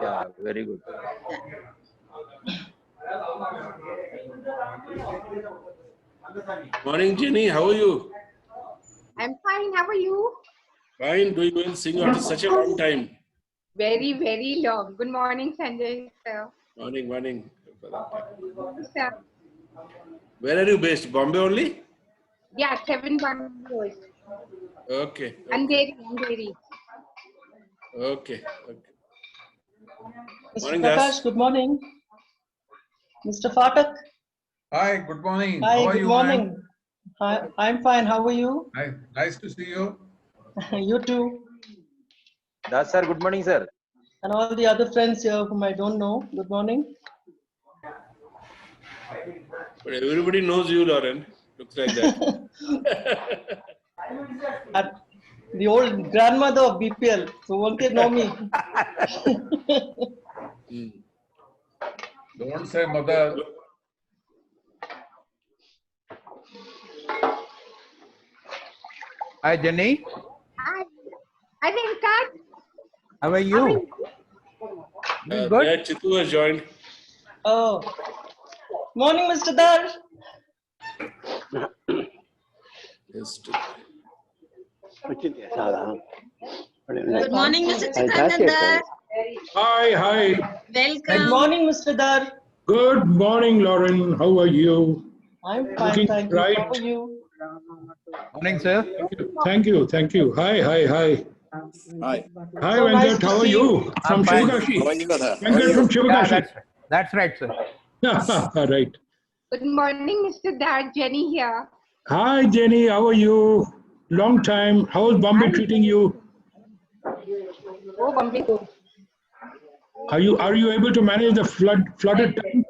Yeah, very good. Morning, Jenny. How are you? I'm fine. How are you? Fine. Doing well. Seeing you after such a long time. Very, very long. Good morning, Sanjay sir. Morning, morning. Sir. Where are you based? Bombay only? Yeah, 7 Bangalore. Okay. Andheri. Okay. Mr. Morning, Prakash, Das. good morning. Mr. Fatak. Hi, good morning. Hi, How are good you, morning. ma'am? Hi, I'm fine. How are you? Hi, nice to see you. You too. Das sir, good morning, sir. And all the other friends here whom I don't know. Good morning. But everybody knows you, Lauren. Looks like that. The old grandmother of BPL. So won't they know me? Don't say mother. Hi, Jenny. Hi. Hi, Venkat. How are you? Doing good. Yeah, Chitu has joined. Oh. Morning, Mr. Dar. Yes. Good morning, Mr. Chitrananda. Hi. Good Welcome. morning, Mr. Dar. Good morning, Lauren. How are you? I'm fine, Looking thank bright. you. How are you? Morning, sir. Thank you. Hi. Hi. Hi, So nice Venkat. to How are see you? From I'm fine. Shivakashi. How are you, Radha? Venkat from Yeah, Shivakashi. that's right, sir. Right. Good morning, Mr. Dad. Jenny here. Hi, Jenny. How are you? Long time. How is Bombay treating you? Oh, Bombay. Are you able to manage the flooded time?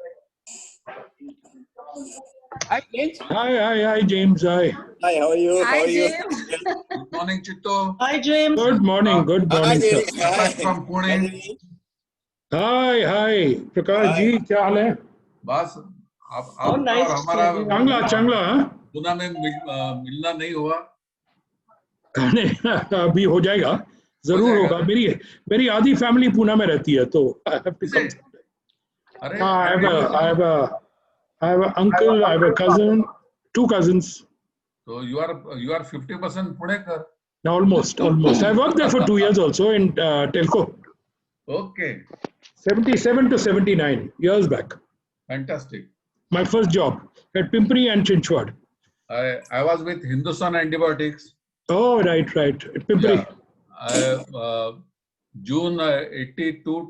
Hi, James. Hi, James. Hi. Hi, how are you? Hi, James. Good morning, Chitto. Hi, James. Good morning. Good Hi, morning, sir. Jenny. Hi. Prakash from Pune. Hi, Jenny. Hi. Prakash Hi. जी क्या हाल है? बस How आपका nice और to see हमारा everyone. Chang La हाँ? पुणे में मिलना नहीं हुआ. नहीं अभी हो जाएगा जरूर होगा मेरी आधी फैमिली पुणे में रहती है तो I have to come. अरे I have an uncle, I have a cousin, 2 cousins. So you are 50% Punekar. Almost. I worked there for 2 years also in telco. Okay, 77 to 79 years back. fantastic. My first job at Pimpri and Chinchwad. I was with Hindustan Antibiotics. Oh, right. At Pimpri. Yeah. June 82 to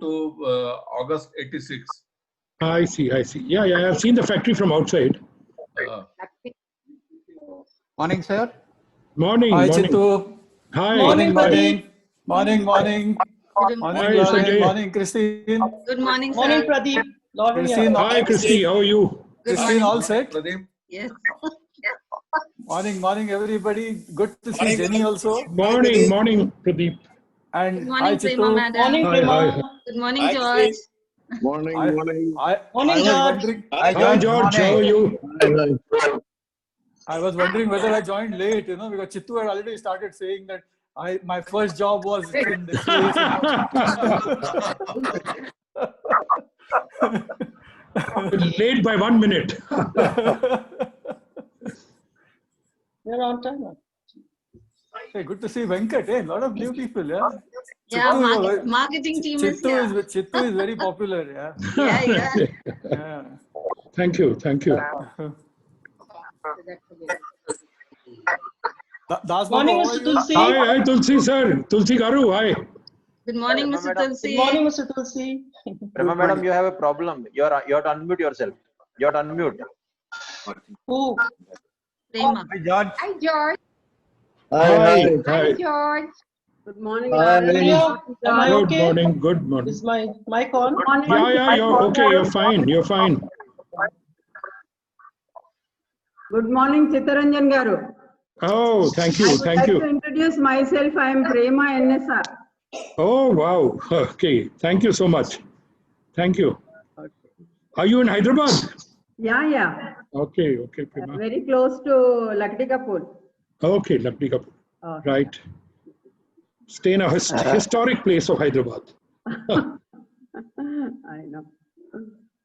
August 86. I see. Yeah. I've seen the factory from outside. Morning, sir. Morning. Hi, Chitu. Hi. Morning, buddy. Morning. Morning, Hi, Lauren. Sanjay. Morning, Christine. Good morning, sir. Morning, Pradeep. Lauren here. Christine, Hi, Christy. How are you? Good Christine, morning. all set? Pradeep. Yes. Morning, everybody. Good to see Jenny also. Morning, Pradeep. And Good hi, morning, Prema Chitu. madam. Morning, Hi. Prema. Good morning, Hi, George. Christine. Morning. I Morning, was George. wondering. Hi, Hi, George. How are you? I was wondering whether I joined late, because Chitu had already started saying that my first job was in this place. Late by 1 minute. You're on time. Hey, good to see Venkat. A lot of new people, yeah. Yeah, Chittu, marketing team is here. Chittu is very popular, yeah. Yeah. Thank you. Das Morning, Babu, how are Mr. you? Tulsi. Hi, Tulsi sir. Tulsi Garu, hi. Good morning, Prema Mr. madam. Tulsi. Good morning, Mr. Tulsi. Prema madam, you have a problem. You have to unmute yourself. You have to unmute. Who? Prema. Hi, George. Hi, George. Hi. George. Good morning. Hello. Am I Good okay? morning. Is my mic on? Yeah, you're okay. You're fine. Good morning, Chitranjan Garu. Oh, thank you. I would like to introduce myself. I am Prema NSR. Oh, wow. Okay. Thank you so much. Thank you. Are you in Hyderabad? Yeah. Okay, Prema. Very close to Lakdi Kapur. Okay, Lakdi Kapur. Okay. Right. Stay in a historic place of Hyderabad. I know.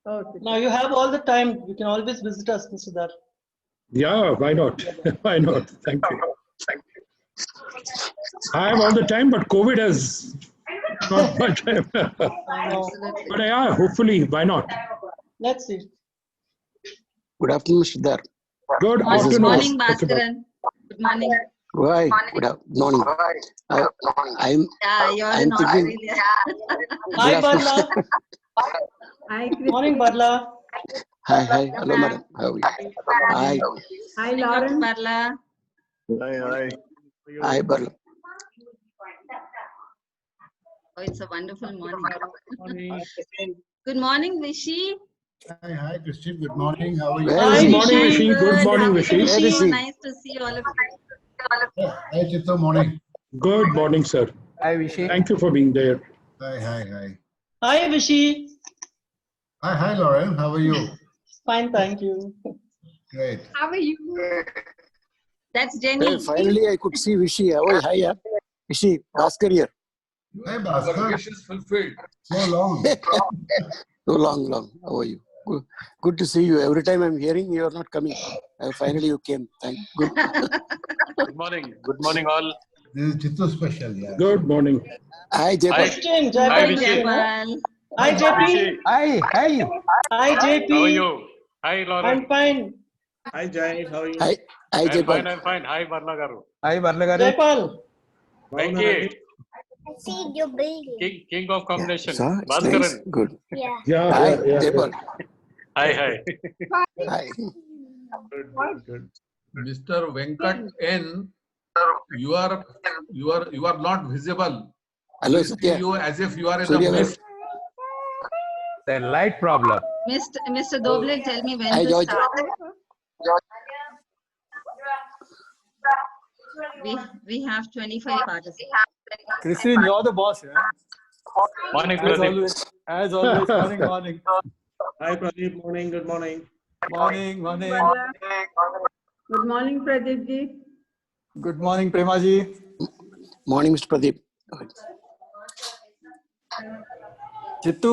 Okay. Now you have all the time. You can always visit us, Mr. Dar. Yeah, why not? Why not? Thank you. I have all the time, but COVID has not much time. I know. But yeah, hopefully, why not? Let's see. Good afternoon, Mr. Dar. Good Good afternoon. morning, Dr. Bhatt. Bhaskaran. Good morning. Why? Morning. I'm Yeah, you're in thinking. Australia. Hi, Good afternoon. Badla. Hi, Morning, Badla. Hi. Hello, madam. How are you? Hi. Hi, Dr. Lauren. Barla. Hi, Barla. Oh, it's a wonderful morning. Good morning, Vishy. Hi, Christine. Good morning. How are you? Where Hi, is Good he? morning, Rishi. Rishi. Good morning, Rishi. Where is So he? nice to see all of you. Hi, Chitto. Morning. Good morning, sir. Hi, Vishy. Thank you for being there. Hi. Hi, Vishy. Hi, Lauren. How are you? Fine, thank you. Great. How are you? That's Jenny. Hey, finally, I could see Vishy. Oh, hi, yeah. Vishy, Bhaskar here. Hi, Our Bhaskar. wish is fulfilled. So long. So long. How are you? Good to see you. Every time I'm hearing you are not coming. Finally, you came. Good. Good morning all. This is Chittu special, yeah. Good morning. Hi, Jaypal. Christian, Hi, Jaipal. Vishy. Christian, huh? Jayapal. Hi, JP. Hi. Hi, JP. How are you? Hi, Lauren. I'm fine. Hi, Jai. How are you? Hi, I'm Jaypal. fine. I'm fine. Hi, Barla Garu. Jaipal. Venki. King of combination. So, it's Bhaskaran. nice. Good. Yeah, Hi, yeah. Jaypal. Hi. Hi. Good. Mr. Venkat N, you are not visible. Hello, We see Satya. you as if you are in a Surya, mist. the light problem. Mr. Doble, tell me when Hi, to George. start. We have 25 participants. Christine, you're the boss, yeah? Morning, As Pradeep. always. As always. Morning. Hi, Pradeep. Morning. Good morning. Morning. Good morning, Pradeep ji. Good morning, Prema ji. Morning, Mr. Pradeep. Chittu,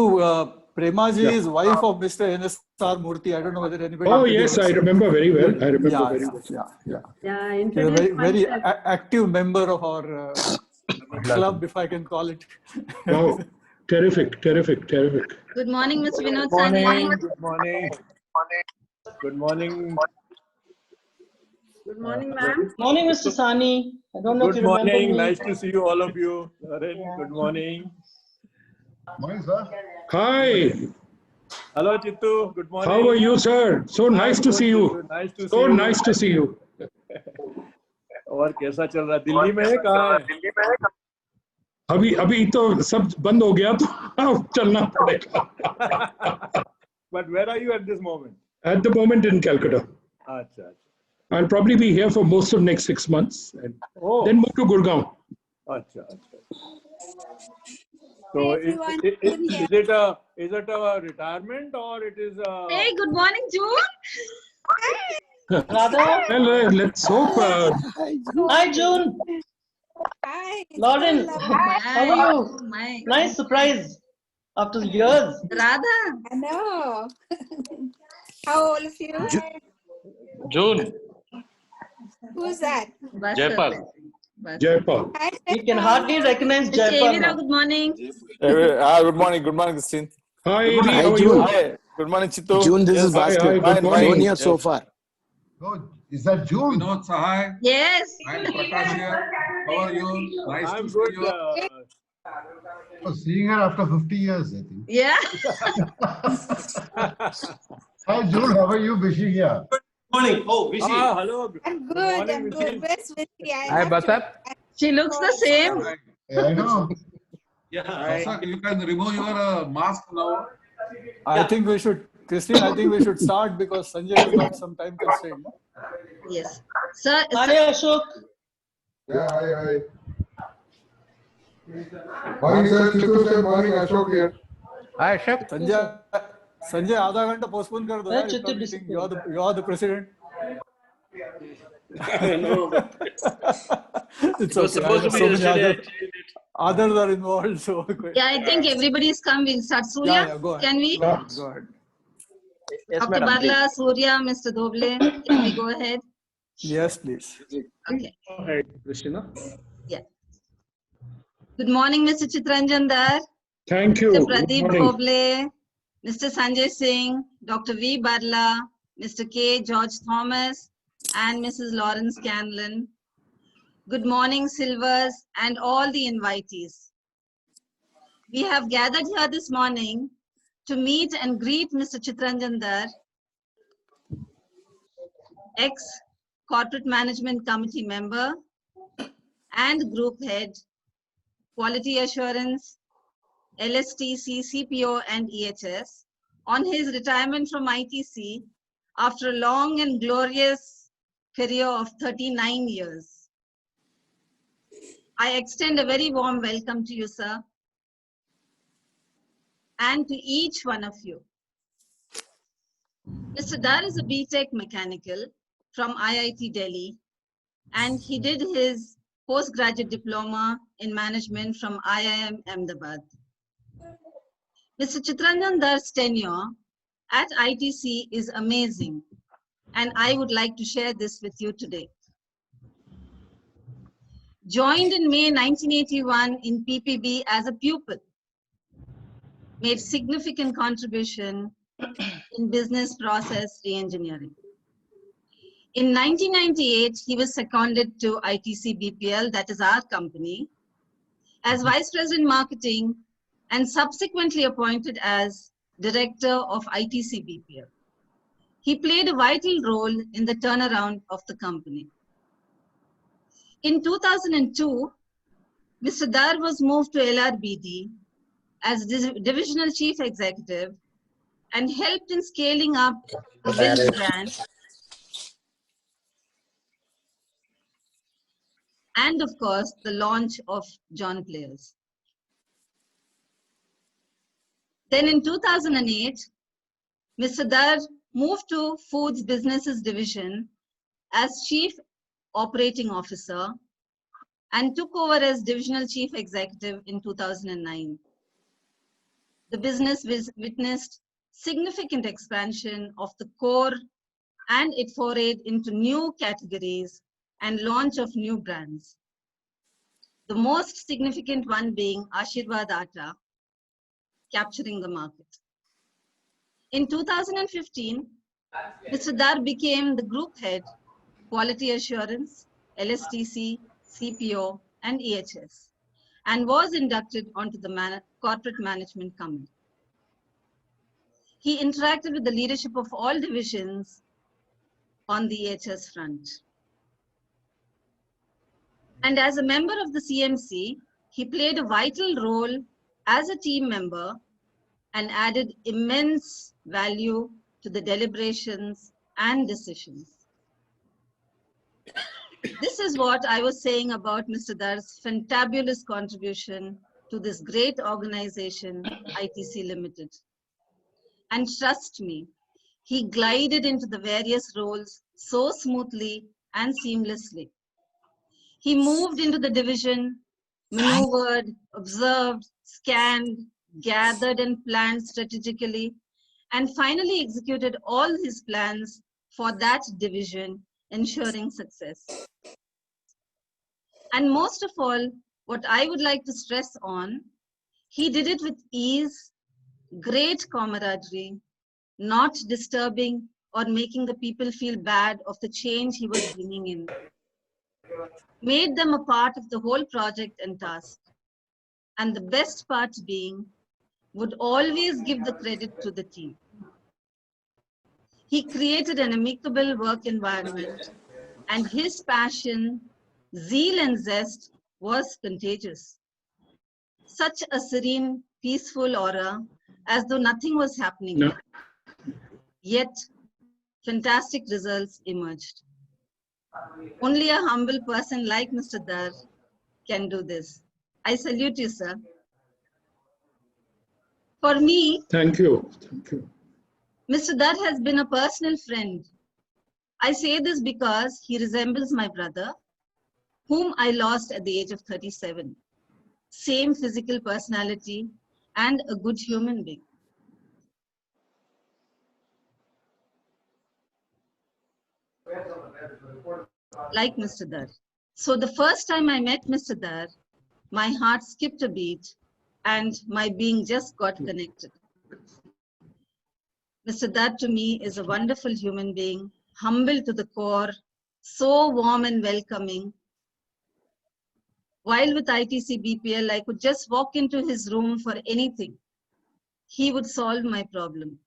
Prema ji is wife of Mr. N.S.R. Murthy. I don't know whether anybody. Oh, yes, I remember very well. I remember Yeah. very well. Yeah. Yeah, She's a introduce very myself. active member of our club, if I can call it. Wow. Terrific. Good morning, Ms. Vinod Sani. Good morning. Good morning. Good morning, ma'am. Morning, Mr. Sani. I don't know if you remember me. Nice to see you, all of you. Lauren, good morning. Morning, sir. Hi. Hello, Chittu. Good morning. How are you, sir? So nice to see you. Nice to see So you. nice to see you. और कैसा चल रहा है? दिल्ली में है? कहाँ है? अभी तो सब बंद हो गया तो अब चलना पड़ेगा. But where are you at this moment? At the moment in Calcutta. अच्छा. I'll probably be here for most of next 6 months and then move to Gurgaon. अच्छा. So is it a retirement or it is a... Hey, good morning, June. Radha. Well, let's hope. Hi, June. Hi. Lauren. How are you? My Nice surprise. After years. Radha. I know. How are all of you? June. Who's that? Jaipal. Jayapal. Hi, You can hardly recognize Mr. Jaipal Evira, now. good morning. Good morning, Christine. Hi, Evi, Hi, how are June. you? Hi, good morning, Chittu. June, this is Hi, Bhaskar. good morning. June here so far. Oh, is that June? Vinod Sahai. Yes. I'm Prakash here. How are you? Nice I'm to good. see you. Oh, seeing her after 50 years, I think. Yeah. Hi, June. How are you? Vishy here. Morning. Oh, Vishy. Hello. I'm good. morning, I'm Vishy. good. Where's Vishy? Hi, Basak. She looks the same. Yeah, I know. Basak, you can remove your mask now. I think we should, Christine, start because Sanjay has got some time constraint. Yes. Sir, Hi, Ashok. Yeah, hi. Morning, sir. Chittu sir. Morning, Ashok here. Hi, Ashok. Sanjay, आधा घंटा postpone कर दो Hey, यार. Chittu इतना meeting. disappeared. You're the president. I know. It's It was okay. supposed to be yesterday. others are involved. So Yeah, I think everybody's come. We'll start. Surya, yeah, go ahead. can we? Go ahead. Yes, Dr. madam. Barla, Please. Surya, Mr. Doble, can we go ahead? Yes, please. Okay. Go ahead, Christina. Yeah. Good morning, Mr. Chitranjan Dar, Thank you. Mr. Good Pradeep morning. Doble, Mr. Sanjay Singh, Dr. V. Barla, Mr. K. George Thomas, and Mrs. Lawrence Canlon. Good morning, Silvers, and all the invitees. We have gathered here this morning to meet and greet Mr. Chitranjan Dar, ex-Corporate Management Committee member and Group Head, Quality Assurance, LSTC, CPO, and EHS, on his retirement from ITC after a long and glorious career of 39 years. I extend a very warm welcome to you, sir, and to each one of you. Mr. Dar is a BTech Mechanical from IIT Delhi, and he did his postgraduate diploma in management from IIM Ahmedabad. Mr. Chitranjan Dar's tenure at ITC is amazing, and I would like to share this with you today. Joined in May 1981 in PPB as a pupil, made significant contribution in business process reengineering. In 1998, he was seconded to ITC BPL, that is our company, as Vice President Marketing and subsequently appointed as Director of ITC BPL. He played a vital role in the turnaround of the company. In 2002, Mr. Dar was moved to LRBD as Divisional Chief Executive and helped in scaling up the Wills brand and, of course, the launch of John Players. Then in 2008, Mr. Dar moved to Foods Businesses Division as Chief Operating Officer and took over as Divisional Chief Executive in 2009. The business witnessed significant expansion of the core, and it forayed into new categories and launch of new brands. The most significant one being Ashirwad Atta, capturing the market. In 2015, Mr. Dar became the Group Head, Quality Assurance, LSTC, CPO, and EHS, and was inducted onto the Corporate Management Committee. He interacted with the leadership of all divisions on the EHS front. And as a member of the CMC, he played a vital role as a team member and added immense value to the deliberations and decisions. This is what I was saying about Mr. Dar's fantabulous contribution to this great organization, ITC Limited. And trust me, he glided into the various roles so smoothly and seamlessly. He moved into the division, maneuvered, observed, scanned, gathered and planned strategically, and finally executed all his plans for that division, ensuring success. And most of all, what I would like to stress on, he did it with ease, great camaraderie, not disturbing or making the people feel bad of the change he was bringing in. Made them a part of the whole project and task. And the best part being, would always give the credit to the team. He created an amicable work environment, and his passion, zeal, and zest was contagious. Such a serene, peaceful aura, as though nothing was happening. No. Yet, fantastic results emerged. Only a humble person like Mr. Dar can do this. I salute you, sir. For me, Thank you. Thank you. Mr. Dar has been a personal friend. I say this because he resembles my brother, whom I lost at the age of 37. same physical personality, and a good human being. Like Mr. Dar. So the first time I met Mr. Dar, my heart skipped a beat and my being just got connected. Mr. Dar to me is a wonderful human being, humble to the core, so warm and welcoming. While with ITC BPL, I could just walk into his room for anything. He would solve my problem.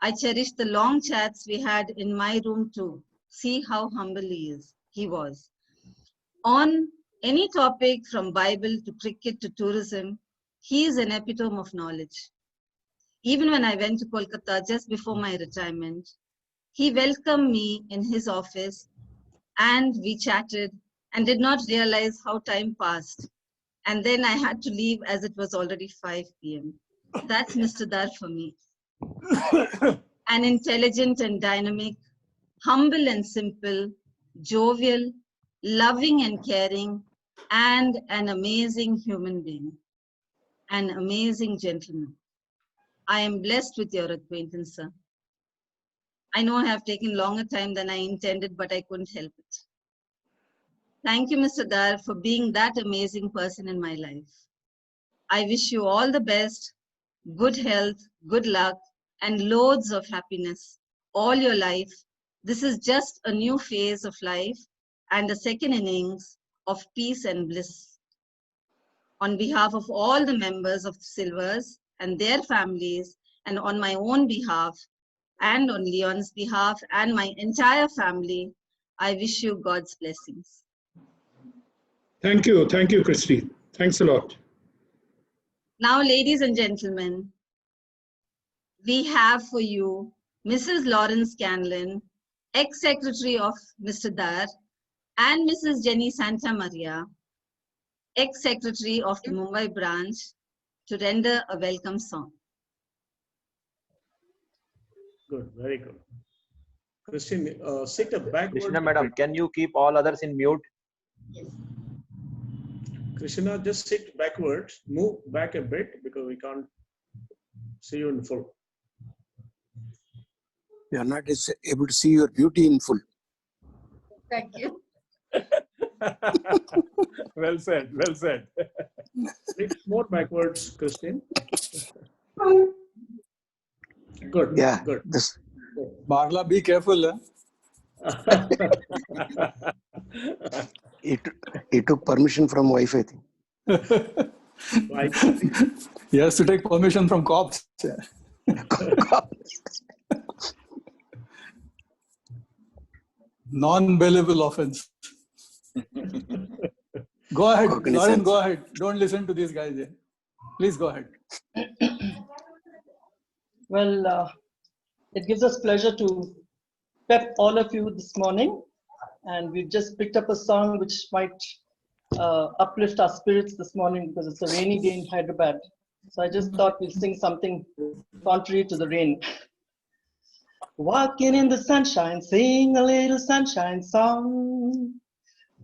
I cherished the long chats we had in my room too. See how humble he was. On any topic from Bible to cricket to tourism, he is an epitome of knowledge. Even when I went to Kolkata just before my retirement, he welcomed me in his office and we chatted and did not realize how time passed. And then I had to leave as it was already 5 p.m. That's Mr. Dar for me. An intelligent and dynamic, humble and simple, jovial, loving and caring, and an amazing human being, an amazing gentleman. I am blessed with your acquaintance, sir. I know I have taken longer time than I intended, but I couldn't help it. Thank you, Mr. Dar, for being that amazing person in my life. I wish you all the best, good health, good luck, and loads of happiness all your life. This is just a new phase of life and a second innings of peace and bliss. On behalf of all the members of Silvers and their families, and on my own behalf, and on Leon's behalf, and my entire family, I wish you God's blessings. Thank you, Christy. Thanks a lot. Now, ladies and gentlemen, we have for you Mrs. Lawrence Scanlon, ex-secretary of Mr. Dar, and Mrs. Jenny Santa Maria, ex-secretary of the Mumbai branch, to render a welcome song. Good, very good. Christine, sit backward. Krishna madam, can you keep all others in mute? Yes. Krishna, just sit backwards, move back a bit because we can't see you in full. We are not able to see your beauty in full. Thank you. Well said, well said. Sit more backwards, Christine. Good, Yeah, good. this Marla, be careful. Huh? he took permission from wife, I think. He has to take permission from cops. Non-bailable offense. Go ahead, Lauren, go ahead. Don't listen to these guys here. Please go ahead. Well, it gives us pleasure to pep all of you this morning. And we've just picked up a song which might uplift our spirits this morning because it's a rainy day in Hyderabad. So I just thought we'll sing something contrary to the rain. Walking in the sunshine, sing a little sunshine song.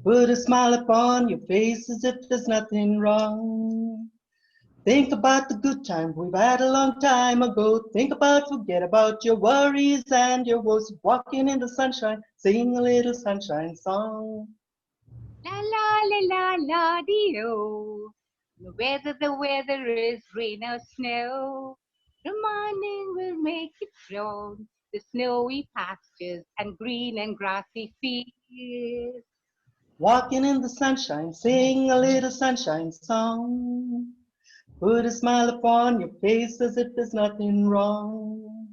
Put a smile upon your face as if there's nothing wrong. Think about the good times we've had a long time ago. Think about, forget about your worries and your woes. Walking in the sunshine, sing a little sunshine song. La la la la la dee-oh. Whether the weather is rain or snow, the morning will make it brown. The snowy pastures and green and grassy fields. Walking in the sunshine, sing a little sunshine song. Put a smile upon your face as if there's nothing wrong.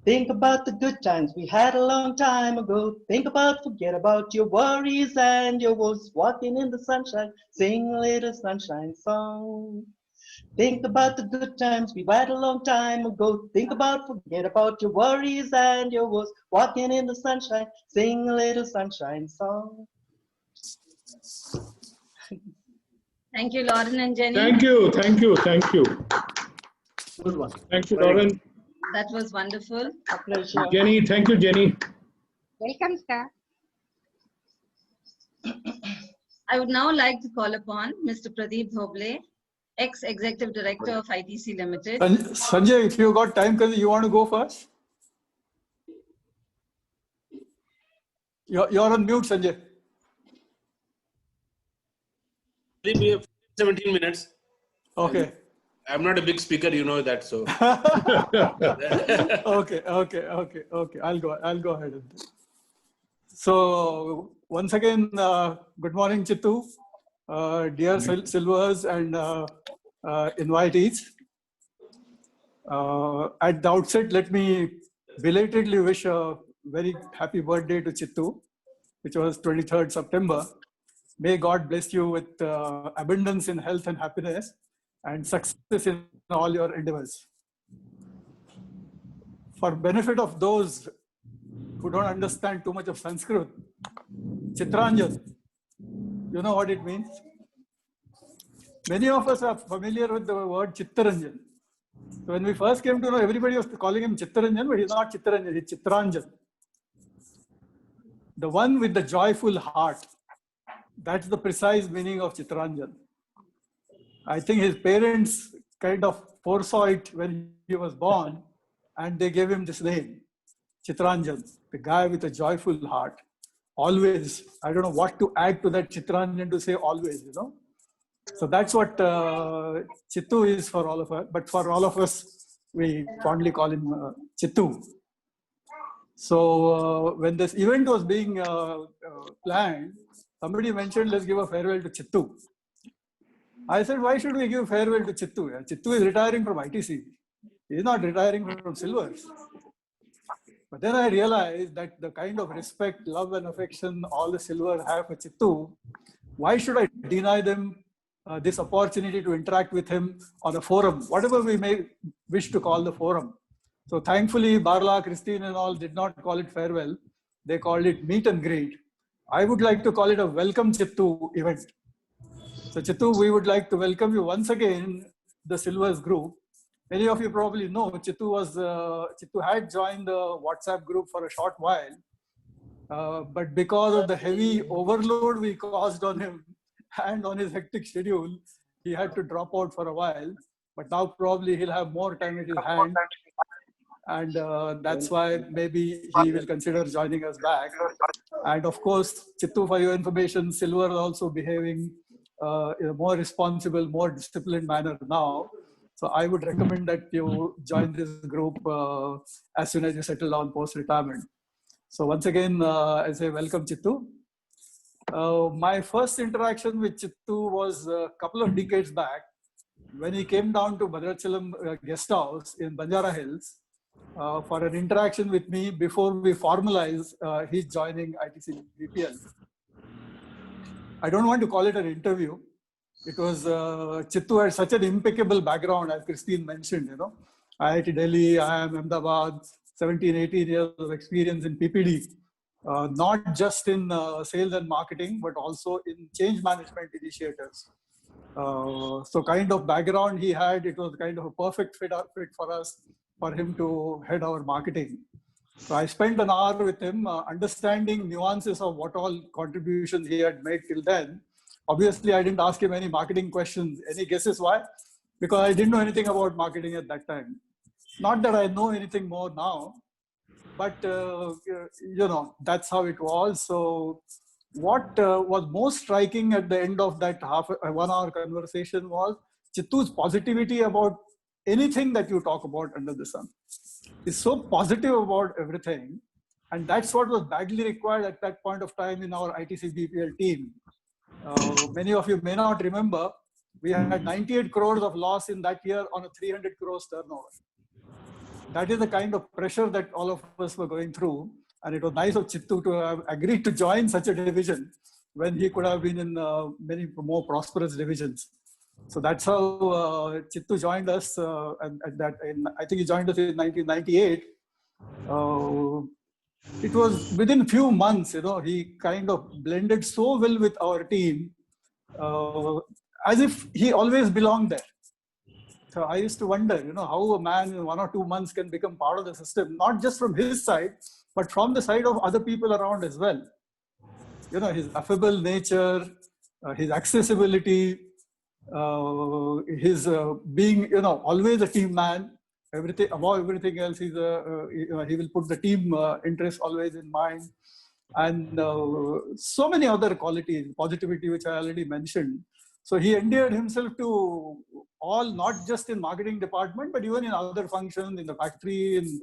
Think about the good times we had a long time ago. Think about, forget about your worries and your woes. Walking in the sunshine, sing a little sunshine song. Think about the good times we've had a long time ago. Think about, forget about your worries and your woes. Walking in the sunshine, sing a little sunshine song. Thank you, Lauren and Jenny. Thank you. Good one. Thank you, Lauren. That was wonderful. A pleasure. Jenny, thank you, Jenny. Welcome, sir. I would now like to call upon Mr. Pradeep Bhoble, ex-executive director of ITC Limited. Sanjay, if you got time, because you want to go first? You're on mute, Sanjay. We have 17 minutes. Okay. I'm not a big speaker, you know that, so. Okay. I'll go ahead. So once again, good morning, Chittu, dear Silvers and invitees. At the outset, let me belatedly wish a very happy birthday to Chittu, which was 23rd September. May God bless you with abundance in health and happiness and success in all your endeavors. For benefit of those who don't understand too much of Sanskrit, Chitranjan, you know what it means? Many of us are familiar with the word Chittaranjan. So when we first came to know, everybody was calling him Chittaranjan, but he's not Chittaranjan, he's Chitranjan. The one with the joyful heart. That's the precise meaning of Chitranjan. I think his parents kind of foresaw it when he was born, and they gave him this name, Chitranjan, the guy with a joyful heart. Always, I don't know what to add to that Chitranjan to say always, you know. So that's what Chittu is for all of us, but for all of us, we fondly call him Chittu. So when this event was being planned, somebody mentioned, let's give a farewell to Chittu. I said, why should we give farewell to Chittu? Chittu is retiring from ITC. He is not retiring from Silvers. But then I realized that the kind of respect, love and affection all the Silvers have for Chittu, why should I deny them this opportunity to interact with him on a forum, whatever we may wish to call the forum. So thankfully, Barla, Christine and all did not call it farewell. They called it meet and greet. I would like to call it a welcome Chittu event. So Chittu, we would like to welcome you once again, the Silvers group. Many of you probably know Chittu had joined the WhatsApp group for a short while. But because of the heavy overload we caused on him and on his hectic schedule, he had to drop out for a while. But now probably he'll have more time at his hand. And that's why maybe he will consider joining us back. And of course, Chittu, for your information, Silver is also behaving in a more responsible, more disciplined manner now. So I would recommend that you join this group as soon as you settle down post-retirement. So once again, I say welcome, Chittu. My first interaction with Chittu was a couple of decades back when he came down to Bhadrachalam guest house in Banjara Hills for an interaction with me before we formalized his joining ITC BPL. I don't want to call it an interview. It was Chittu had such an impeccable background, as Christine mentioned, you know. IIT Delhi, IIM Ahmedabad, 17, 18 years of experience in PPD, not just in sales and marketing, but also in change management initiatives. So kind of background he had, it was kind of a perfect fit for us, for him to head our marketing. So I spent an hour with him understanding nuances of what all contributions he had made till then. Obviously, I didn't ask him any marketing questions. Any guesses why? Because I didn't know anything about marketing at that time. Not that I know anything more now, but you know, that's how it was. So what was most striking at the end of that 1 hour conversation was Chittu's positivity about anything that you talk about under the sun. He's so positive about everything. And that's what was badly required at that point of time in our ITC BPL team. Many of you may not remember, we had 98 crores of loss in that year on a 300 crores turnover. That is the kind of pressure that all of us were going through. And it was nice of Chittu to have agreed to join such a division when he could have been in many more prosperous divisions. So that's how Chittu joined us. I think he joined us in 1998. It was within few months, you know, he kind of blended so well with our team, as if he always belonged there. So I used to wonder, you know, how a man in 1 or 2 months can become part of the system, not just from his side, but from the side of other people around as well. You know, his affable nature, his accessibility, his being, always a team man. Everything above everything else, he will put the team interest always in mind, and so many other qualities, positivity, which I already mentioned. So he endeared himself to all, not just in marketing department, but even in other functions, in the factory, in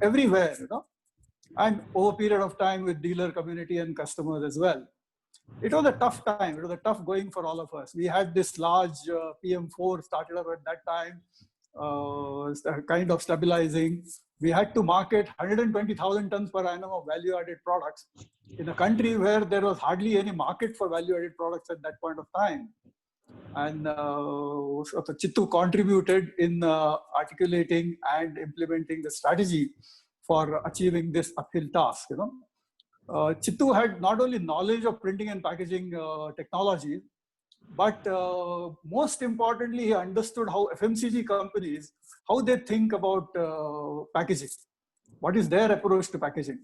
everywhere, and over a period of time with dealer community and customers as well. It was a tough time. It was a tough going for all of us. We had this large PM4 started up at that time, kind of stabilizing. We had to market 120,000 tons per annum of value-added products in a country where there was hardly any market for value-added products at that point of time. And so Chittu contributed in articulating and implementing the strategy for achieving this uphill task. Chittu had not only knowledge of printing and packaging technology, but most importantly, he understood how FMCG companies, how they think about packaging. What is their approach to packaging?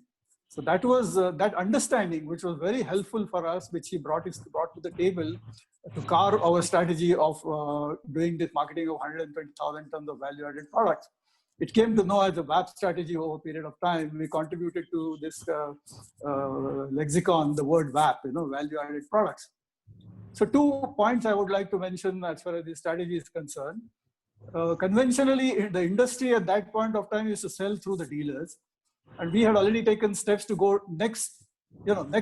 So that was that understanding, which was very helpful for us, which he brought to the table to carve our strategy of doing this marketing of 120,000 tons of value-added products. It came to know as a VAP strategy over a period of time. We contributed to this lexicon, the word VAP, value-added products. So 2 points I would like to mention as far as the strategy is concerned. Conventionally, the industry at that point of time used to sell through the dealers. And we had already taken steps to go next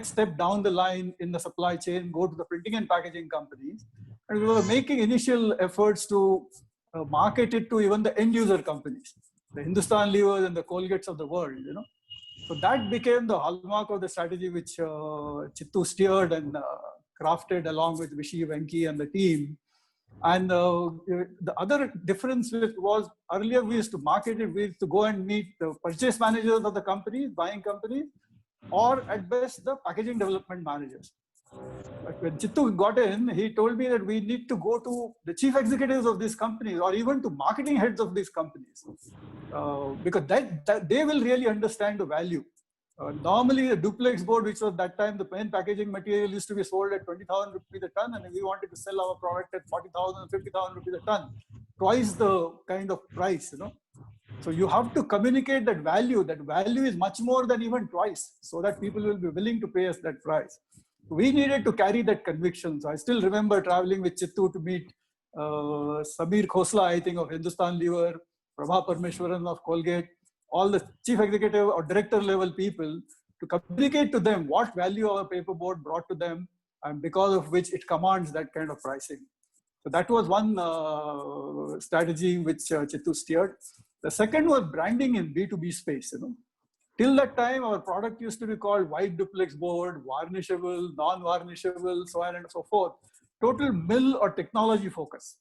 step down the line in the supply chain, go to the printing and packaging companies. And we were making initial efforts to market it to even the end user companies, the Hindustan Levers and the Colgates of the world, So that became the hallmark of the strategy which Chittu steered and crafted along with Vishy, Venki and the team. And the other difference was earlier we used to market it, we used to go and meet the purchase managers of the companies, buying companies, or at best the packaging development managers. But when Chittu got in, he told me that we need to go to the chief executives of these companies or even to marketing heads of these companies because that they will really understand the value. Normally, a duplex board, which was that time the plain packaging material, used to be sold at 20,000 rupees a ton, and we wanted to sell our product at 40,000, 50,000 rupees a ton, twice the kind of price, So you have to communicate that value. That value is much more than even twice, so that people will be willing to pay us that price. We needed to carry that conviction. So I still remember traveling with Chittu to meet Sameer Khosla, I think, of Hindustan Lever, Prabha Parmeshwaran of Colgate, all the chief executive or director level people, to communicate to them what value our paperboard brought to them and because of which it commands that kind of pricing. So that was one strategy which Chittu steered. The second was branding in B2B space. Till that time, our product used to be called white duplex board, varnishable, non-varnishable, so on and so forth. Total mill or technology focus.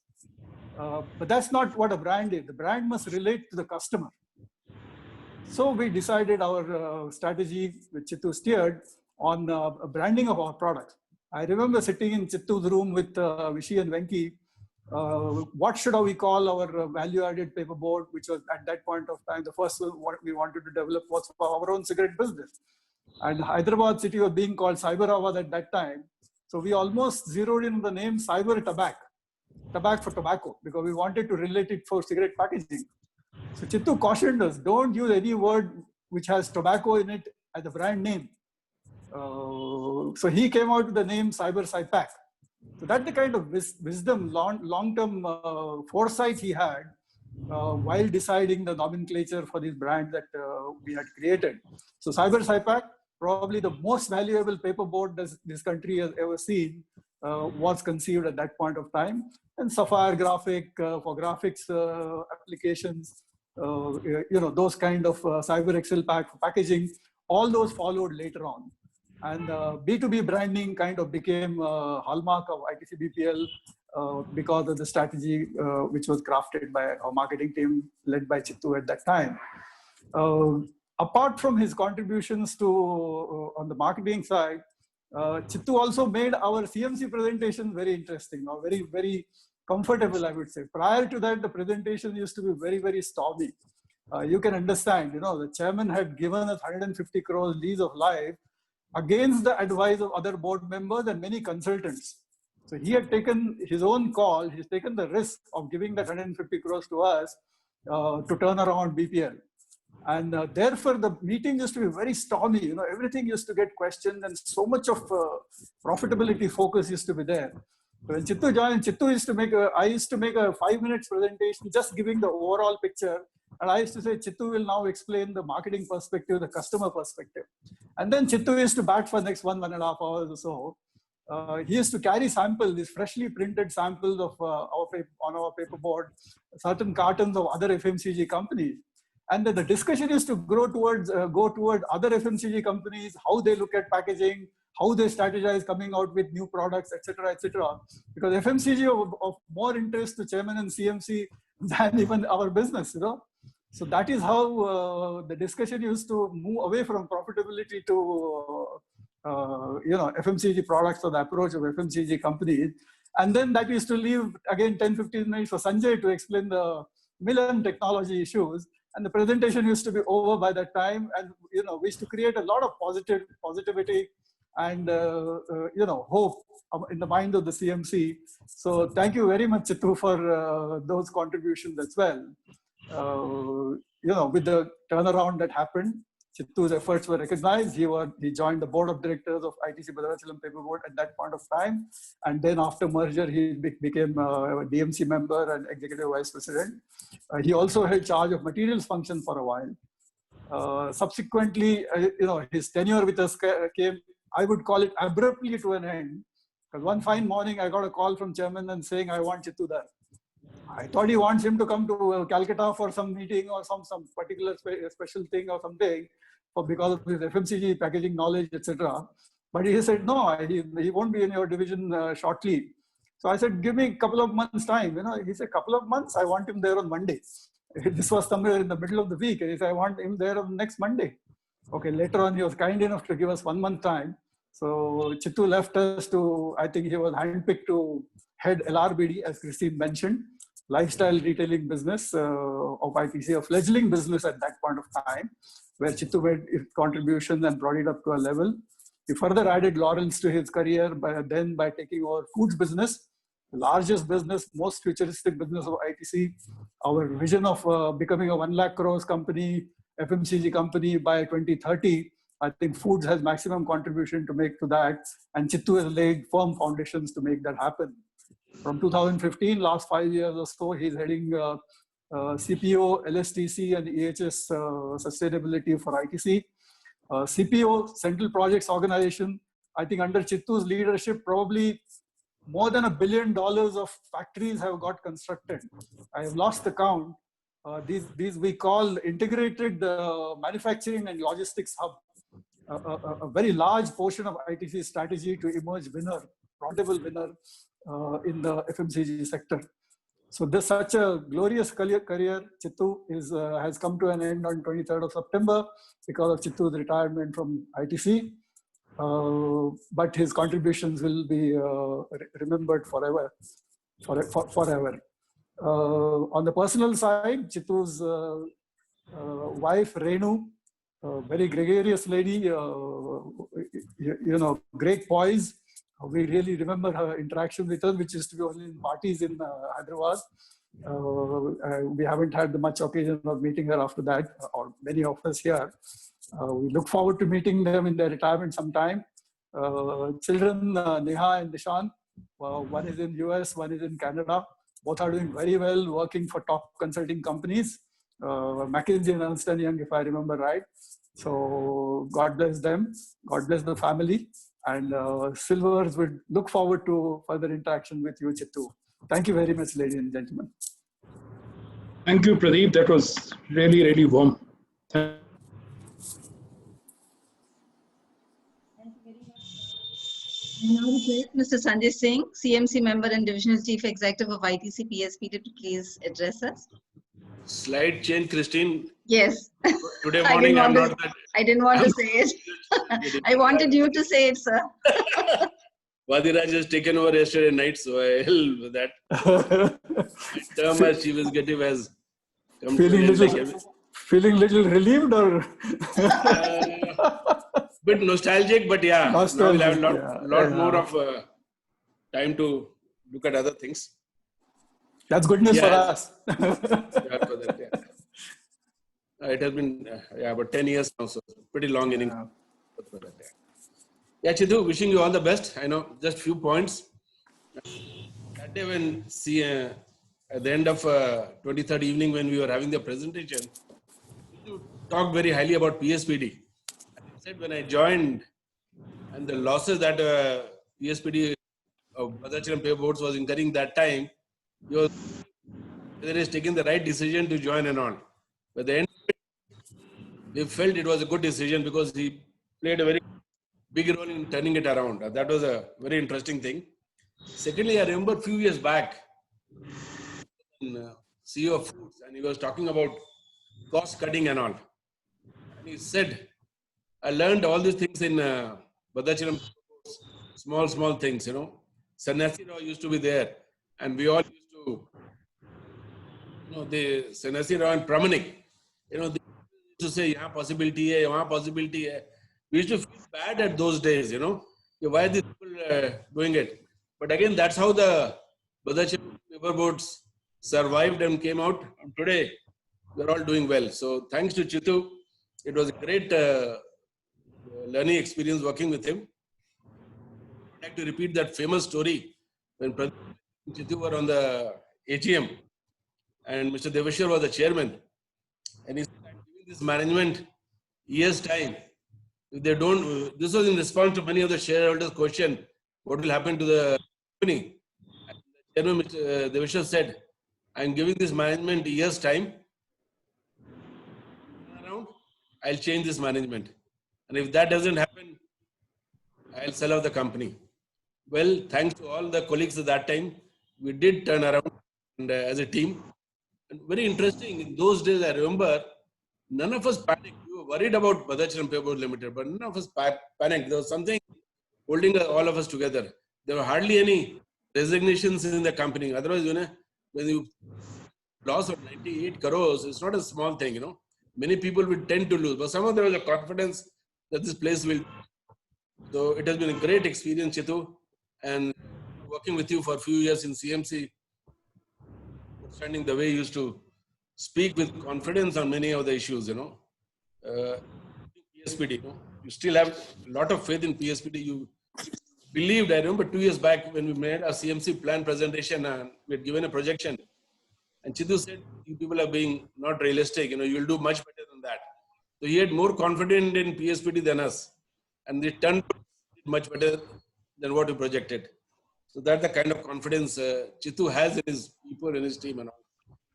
But that's not what a brand is. The brand must relate to the customer. So we decided our strategy, which Chittu steered, on branding of our products. I remember sitting in Chittu's room with Vishy and Venki. What should we call our value-added paperboard, which was at that point of time, the first what we wanted to develop was for our own cigarette business. And Hyderabad city was being called Cyberabad at that time. So we almost zeroed in the name Cyber Tobacco for tobacco, because we wanted to relate it for cigarette packaging. So Chittu cautioned us, don't use any word which has tobacco in it as a brand name. So he came out with the name Cyber Cypac. So that's the kind of wisdom, long-term foresight he had while deciding the nomenclature for this brand that we had created. So Cyber Cypac, probably the most valuable paperboard that this country has ever seen, was conceived at that point of time. And Sapphire Graphic for graphics applications, those kind of Cyber Excel pack for packaging, all those followed later on. And B2B branding kind of became a hallmark of ITC BPL because of the strategy which was crafted by our marketing team led by Chittu at that time. Apart from his contributions to on the marketing side, Chittu also made our CMC presentation very interesting, very, very comfortable, I would say. Prior to that, the presentation used to be very, very stormy. You can understand, the chairman had given us 150 crores lease of life against the advice of other board members and many consultants. So he had taken his own call. He's taken the risk of giving that 150 crores to us to turn around BPL. And therefore, the meeting used to be very stormy. You know, everything used to get questioned, and so much of profitability focus used to be there. When Chittu joined, Chittu used to make I used to make a 5 minutes presentation, just giving the overall picture. And I used to say, Chittu will now explain the marketing perspective, the customer perspective. And then Chittu used to bat for next 1.5 hours or so. He used to carry samples, these freshly printed samples of on our paperboard, certain cartons of other FMCG companies. And then the discussion used to go towards other FMCG companies, how they look at packaging, how they strategize coming out with new products, etc., etc. Because FMCG of more interest to chairman and CMC than even our business, you know. So that is how the discussion used to move away from profitability to FMCG products or the approach of FMCG companies. And then that used to leave again 10-15 minutes for Sanjay to explain the mill and technology issues. And the presentation used to be over by that time. And, you know, we used to create a lot of positivity and, hope in the mind of the CMC. So thank you very much, Chittu, for those contributions as well. With the turnaround that happened, Chittu's efforts were recognized. He joined the board of directors of ITC Bhadrachalam Paperboard at that point of time. And then after merger, he became a DMC member and executive vice president. He also held charge of materials function for a while. Subsequently, his tenure with us came, I would call it abruptly to an end. Because one fine morning, I got a call from chairman and saying, I want Chittu there. I thought he wants him to come to Calcutta for some meeting or some particular special thing or something because of his FMCG packaging knowledge, etc. But he said, no, he won't be in your division shortly. So I said, give me a couple of months time. He said, couple of months, I want him there on Monday. This was somewhere in the middle of the week. He said, I want him there on next Monday. Okay, later on, he was kind enough to give us 1 month time. So Chittu left us to, I think he was handpicked to head LRBD, as Christine mentioned, lifestyle retailing business of ITC, a fledgling business at that point of time, where Chittu made his contributions and brought it up to a level. He further added laurels to his career by taking over foods business, the largest business, most futuristic business of ITC. Our vision of becoming a 1 lakh crores company, FMCG company by 2030, I think foods has maximum contribution to make to that. And Chittu has laid firm foundations to make that happen. From 2015, last 5 years or so, he's heading CPO, LSTC, and EHS sustainability for ITC. CPO, Central Projects Organization, I think under Chittu's leadership, probably more than $1 billion of factories have got constructed. I have lost the count. These we call integrated manufacturing and logistics hub. A very large portion of ITC's strategy to emerge winner, profitable winner in the FMCG sector. So this such a glorious career, Chittu has come to an end on 23rd of September because of Chittu's retirement from ITC. But his contributions will be remembered forever. On the personal side, Chittu's wife Renu, a very gregarious lady, great poise. We really remember her interaction with us, which used to be only in parties in Hyderabad. We haven't had much occasion of meeting her after that, or many of us here. We look forward to meeting them in their retirement sometime. Children, Neha and Nishan, one is in US, one is in Canada. Both are doing very well, working for top consulting companies. McKinsey and Ernst & Young, if I remember right. So God bless them. God bless the family. And Silvers would look forward to further interaction with you, Chittu. Thank you very much, ladies and gentlemen. Thank you, Pradeep. That was really, really warm. Mr. Sanjay Singh, CMC member and divisional chief executive of ITC PSP, to please address us. Slide change, Christine. Yes. Today morning, I'm not that. I didn't want to say it. I wanted you to say it, sir. Vadiraj has taken over yesterday night, so I held with that. Term as chief executive has come feeling little relieved or bit nostalgic, but yeah, now we'll have a lot more of time to look at other things. That's good news for Yeah. us. Yeah, for that, yeah. It has been about 10 years now, so pretty long innings. For that, yeah, Chidu, wishing you all the best. I know just few points. That day when at the end of 23rd evening when we were having the presentation, you talked very highly about PSPD. And he said when I joined and the losses that PSPD of Bhadrachalam Paper Boards was incurring that time, he was whether he's taken the right decision to join and on. But at the end, we felt it was a good decision because he played a very big role in turning it around. That was a very interesting thing. Secondly, I remember a few years back, CEO of Foods, and he was talking about cost cutting and all. And he said, I learned all these things in Bhadrachalam, small things, you know. Sannyasi Rao used to be there, and we all used to, you know, the Sannyasi Rao and Pramanik, you know, they used to say, yahan possibility hai, wahan possibility hai. We used to feel bad at those days, you know, why are these people doing it? But again, that's how the Bhadrachalam Paper Boards survived and came out. And today, we're all doing well. So thanks to Chitu. It was a great learning experience working with him. I'd like to repeat that famous story when Pradeep and Chitu were on the AGM and Mr. Devashir was the chairman. And he said, I'm giving this management years' time. If they don't, this was in response to many of the shareholders' question, what will happen to the company? And the chairman, Mr. Devashir said, I'm giving this management years' time. Around, I'll change this management. And if that doesn't happen, I'll sell out the company. Well, thanks to all the colleagues at that time, we did turn around and, as a team. And very interesting, in those days, I remember, none of us panicked. We were worried about Bhadrachalam Paper Boards Limited, but none of us panicked. There was something holding all of us together. There were hardly any resignations in the company. Otherwise, you know, when you loss of 98 crores, it's not a small thing, you know. Many people will tend to lose, but somehow there was a confidence that this place will. So it has been a great experience, Chitu, and working with you for a few years in CMC, understanding the way you used to speak with confidence on many of the issues, you know. PSPD, you know, you still have a lot of faith in PSPD. You believed, I remember 2 years back when we made our CMC plan presentation and we had given a projection. And Chitu said, you people are being not realistic, you know, you'll do much better than that. So he had more confidence in PSPD than us. And they turned much better than what we projected. So that's the kind of confidence Chitu has in his people, in his team and all.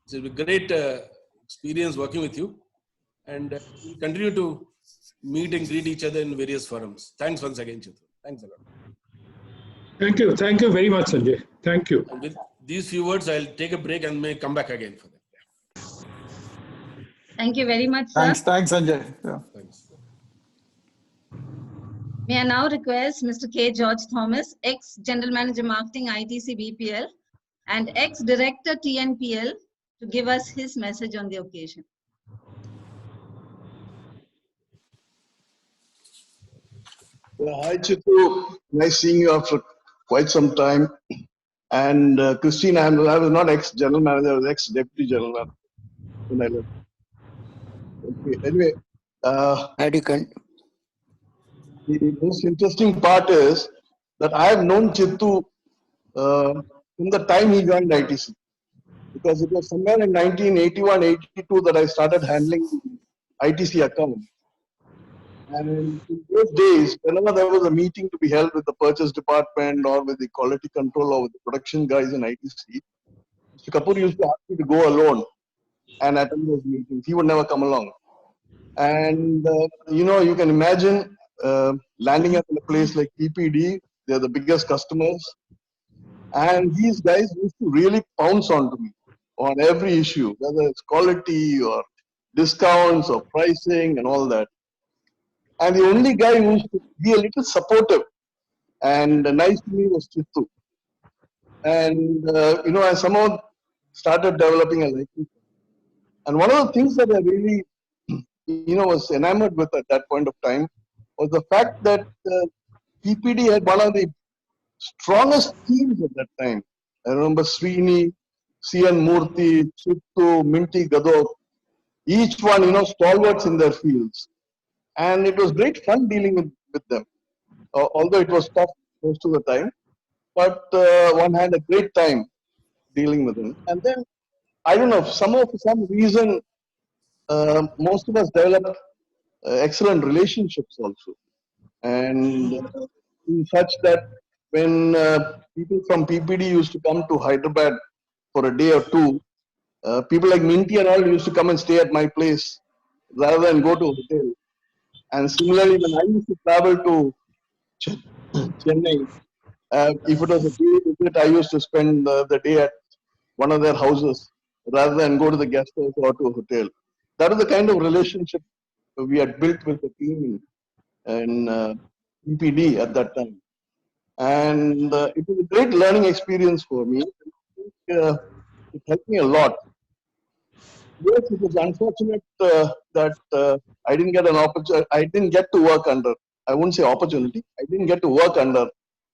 It's a great experience working with you. And we continue to meet and greet each other in various forums. Thanks once again, Chitu. Thanks a lot. Thank you. Thank you very much, Sanjay. Thank you. And with these few words, I'll take a break and may come back again for that. Thank you very much, sir. Thanks, Sanjay. Yeah. Thanks. May I now request Mr. K. George Thomas, ex-General Manager Marketing ITC BPL and ex-Director TNPL, to give us his message on the occasion. Hi, Chitu. Nice seeing you after quite some time. And Christine, I was not ex-General Manager, I was ex-Deputy General Manager when I left. Okay. Anyway, the most interesting part is that I have known Chitu from the time he joined ITC. Because it was somewhere in 1981-82 that I started handling ITC account. And in those days, whenever there was a meeting to be held with the purchase department or with the quality control or with the production guys in ITC, Mr. Kapoor used to ask me to go alone and attend those meetings. He would never come along. And, you know, you can imagine landing up in a place like PPD, they're the biggest customers. And these guys used to really pounce onto me on every issue, whether it's quality or discounts or pricing and all that. And the only guy who used to be a little supportive and nice to me was Chitu. And, you know, I somehow started developing a liking. And one of the things that I really, you know, was enamored with at that point of time was the fact that PPD had one of the strongest teams at that time. I remember Srini, C.N. Murthy, Chittu, Minty Gadok, each one, stalwarts in their fields. And it was great fun dealing with them. Although it was tough most of the time, but one had a great time dealing with them. And then, I don't know, for some reason, most of us developed excellent relationships also. And in such that when people from PPD used to come to Hyderabad for a day or two, people like Minty and all used to come and stay at my place rather than go to a hotel. And similarly, when I used to travel to Chennai, if it was a day visit, I used to spend the day at one of their houses rather than go to the guest house or to a hotel. That was the kind of relationship we had built with the team in PPD at that time. And it was a great learning experience for me. It helped me a lot. Yes, it was unfortunate that I didn't get an opportunity. I didn't get to work under. I wouldn't say opportunity. I didn't get to work under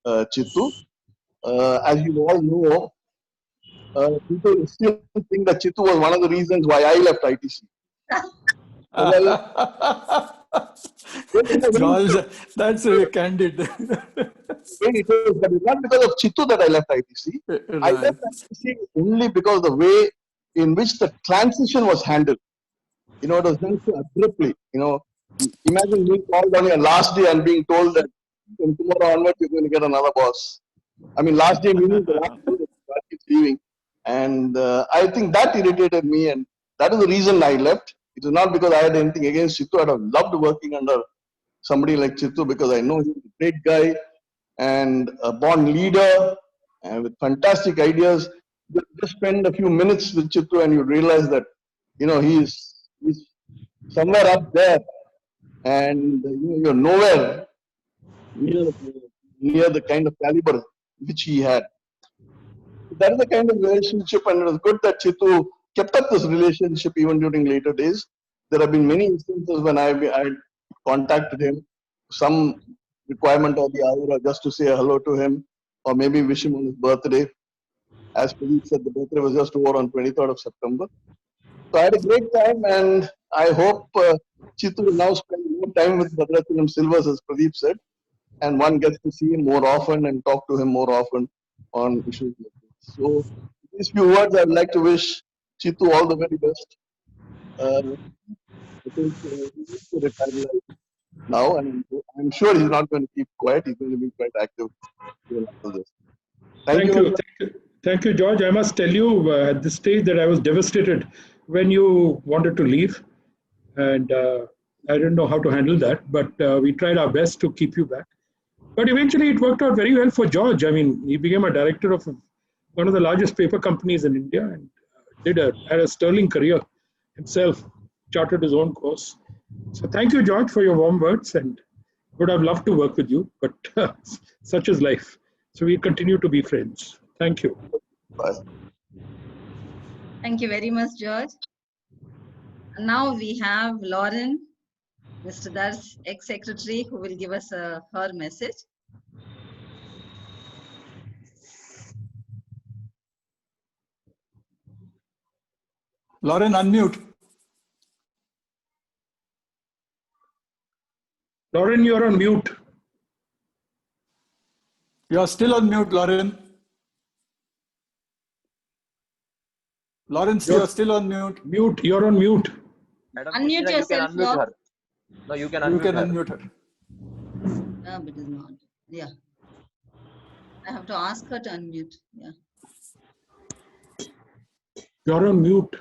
Chittu. As you all know, people still think that Chittu was one of the reasons why I left ITC. George, that's candid. It was not because of Chittu that I left ITC. I left ITC only because of the way in which the transition was handled. It was done so abruptly. Imagine being called on your last day and being told that from tomorrow onward you're going to get another boss. I mean, last day meaning the last day that is leaving. And I think that irritated me, and that is the reason I left. It was not because I had anything against Chittu. I'd have loved working under somebody like Chittu because I know he's a great guy and a born leader and with fantastic ideas. Just spend a few minutes with Chittu and you realize that, he's somewhere up there and you're nowhere near the kind of caliber which he had. That is the kind of relationship, and it was good that Chittu kept up this relationship even during later days. There have been many instances when I contacted him, some requirement or the other, or just to say hello to him, or maybe wish him on his birthday. As Pradeep said, the birthday was just over on 23rd of September. So I had a great time, and I hope Chittu will now spend more time with Bhadrachalam Silvers, as Pradeep said, and one gets to see him more often and talk to him more often on issues like this. So, with these few words, I'd like to wish Chittu all the very best. I think he needs to retire now, and I'm sure he's not going to keep quiet. He's going to be quite active even after this. Thank you. Thank you, George. I must tell you at this stage that I was devastated when you wanted to leave, and I didn't know how to handle that, but we tried our best to keep you back. But eventually it worked out very well for George. I mean, he became a director of one of the largest paper companies in India and had a sterling career himself, charted his own course. So thank you, George, for your warm words, and would have loved to work with you, but such is life. So we continue to be friends. Thank you. Bye. Thank you very much, George. Now we have Lauren, Mr. Dar's ex-secretary, who will give us her message. Lauren, unmute. Lauren, you're on mute. You're still on mute, Lauren. Lawrence, you're still on mute. Mute, you're on mute. Madam, Unmute Krishna, yourself, you can unmute her. No, you can unmute her. No, but it's not. Yeah. I have to ask her to unmute. Yeah. You're on mute.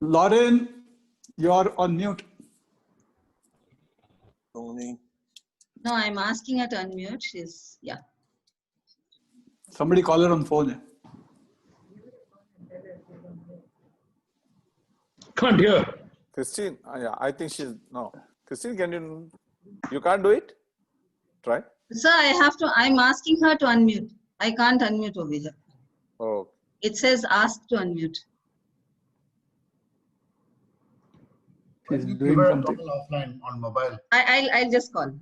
Lauren, you're on mute. No, I'm asking her to unmute. She's, yeah. Somebody call her on phone. Can't hear. Christine, yeah, I think she's, no. Christine, you can't do it? Try. Sir, I'm asking her to unmute. I can't unmute over here. Oh. It says ask to unmute. She's Give doing her a something. call offline on mobile. I'll just call.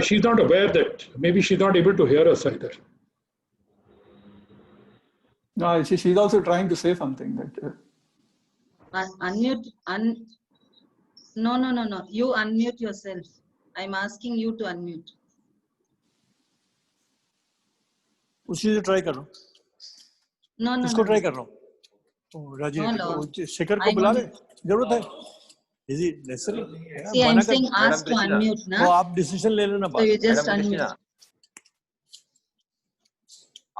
She's not aware that maybe she's not able to hear us either. No, she's also trying to say something. That, Unmute. No. You unmute yourself. I'm asking you to unmute. उसी से try कर रहा हूँ. No. इसको try कर रहा हूँ. राजीव शेखर को बुला रहे. जरूरत है. Is it necessary? See, I'm saying ask to unmute, na? तो आप डिसीजन ले लेना. So you just unmute.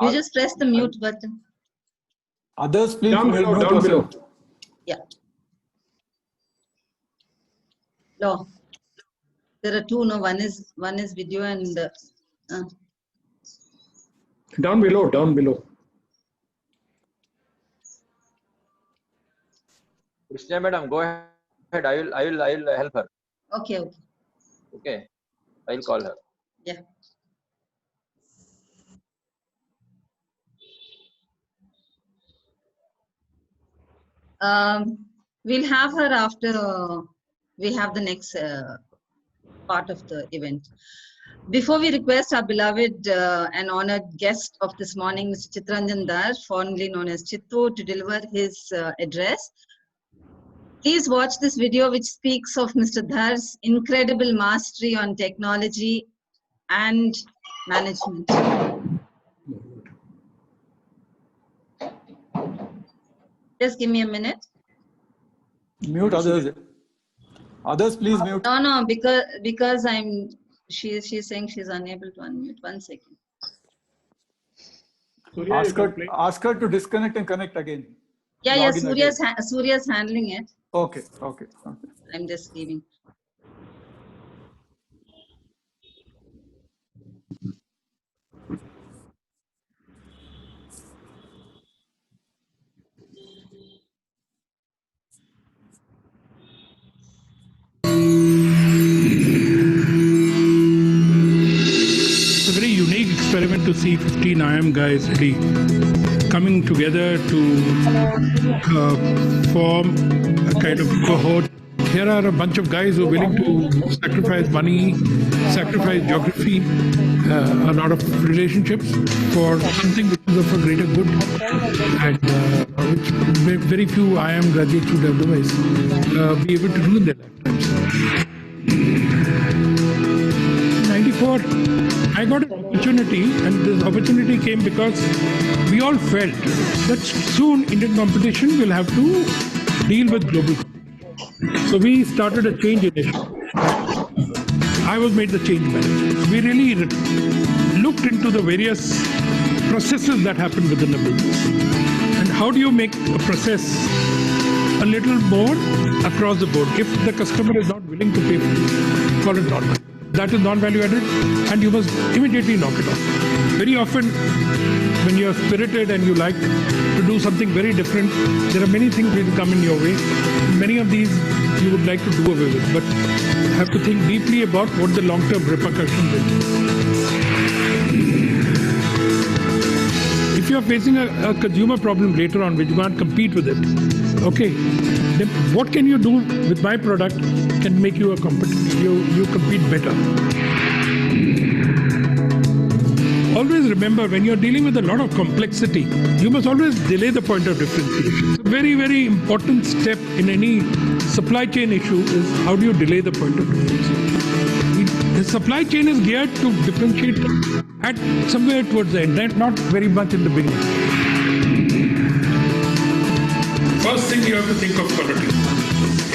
You just press the mute button. Others, please down below. Yeah. No. There are two. No, one is video and. Down below. Krishna madam, go ahead. I will help her. Okay. Okay. I'll call her. Yeah. We'll have her after we have the next part of the event. Before we request our beloved and honored guest of this morning, Mr. Chittaranjan Dar, formerly known as Chittu, to deliver his address, please watch this video which speaks of Mr. Dhar's incredible mastery on technology and management. Just give me a minute. Mute others. Others, please mute. No, because she's saying she's unable to unmute. 1 second. Ask her to disconnect and connect again. Yeah, Surya's handling it. Okay. I'm just leaving. It's a very unique experiment to see 15 IIM guys really coming together to form a kind of cohort. Here are a bunch of guys who are willing to sacrifice money, sacrifice geography, a lot of relationships for something which is of a greater good, and which very few IIM graduates would otherwise be able to do in their lifetimes. In '94, I got an opportunity, and this opportunity came because we all felt that soon Indian competition will have to deal with global competition. So we started a change initiative. I was made the change manager. We really looked into the various processes that happen within a business. And how do you make a process a little more across the board? If the customer is not willing to pay for it, call it non-value. That is non-value added, and you must immediately knock it off. Very often, when you are spirited and you like to do something very different, there are many things which will come in your way. Many of these you would like to do away with, but you have to think deeply about what the long-term repercussions will be. If you are facing a consumer problem later on which you can't compete with it, okay, then what can you do with my product can make you a you compete better. Always remember, when you're dealing with a lot of complexity, you must always delay the point of differentiation. A very, very important step in any supply chain issue is how do you delay the point of differentiation. The supply chain is geared to differentiate at somewhere towards the end, not very much in the beginning. First thing you have to think of quality.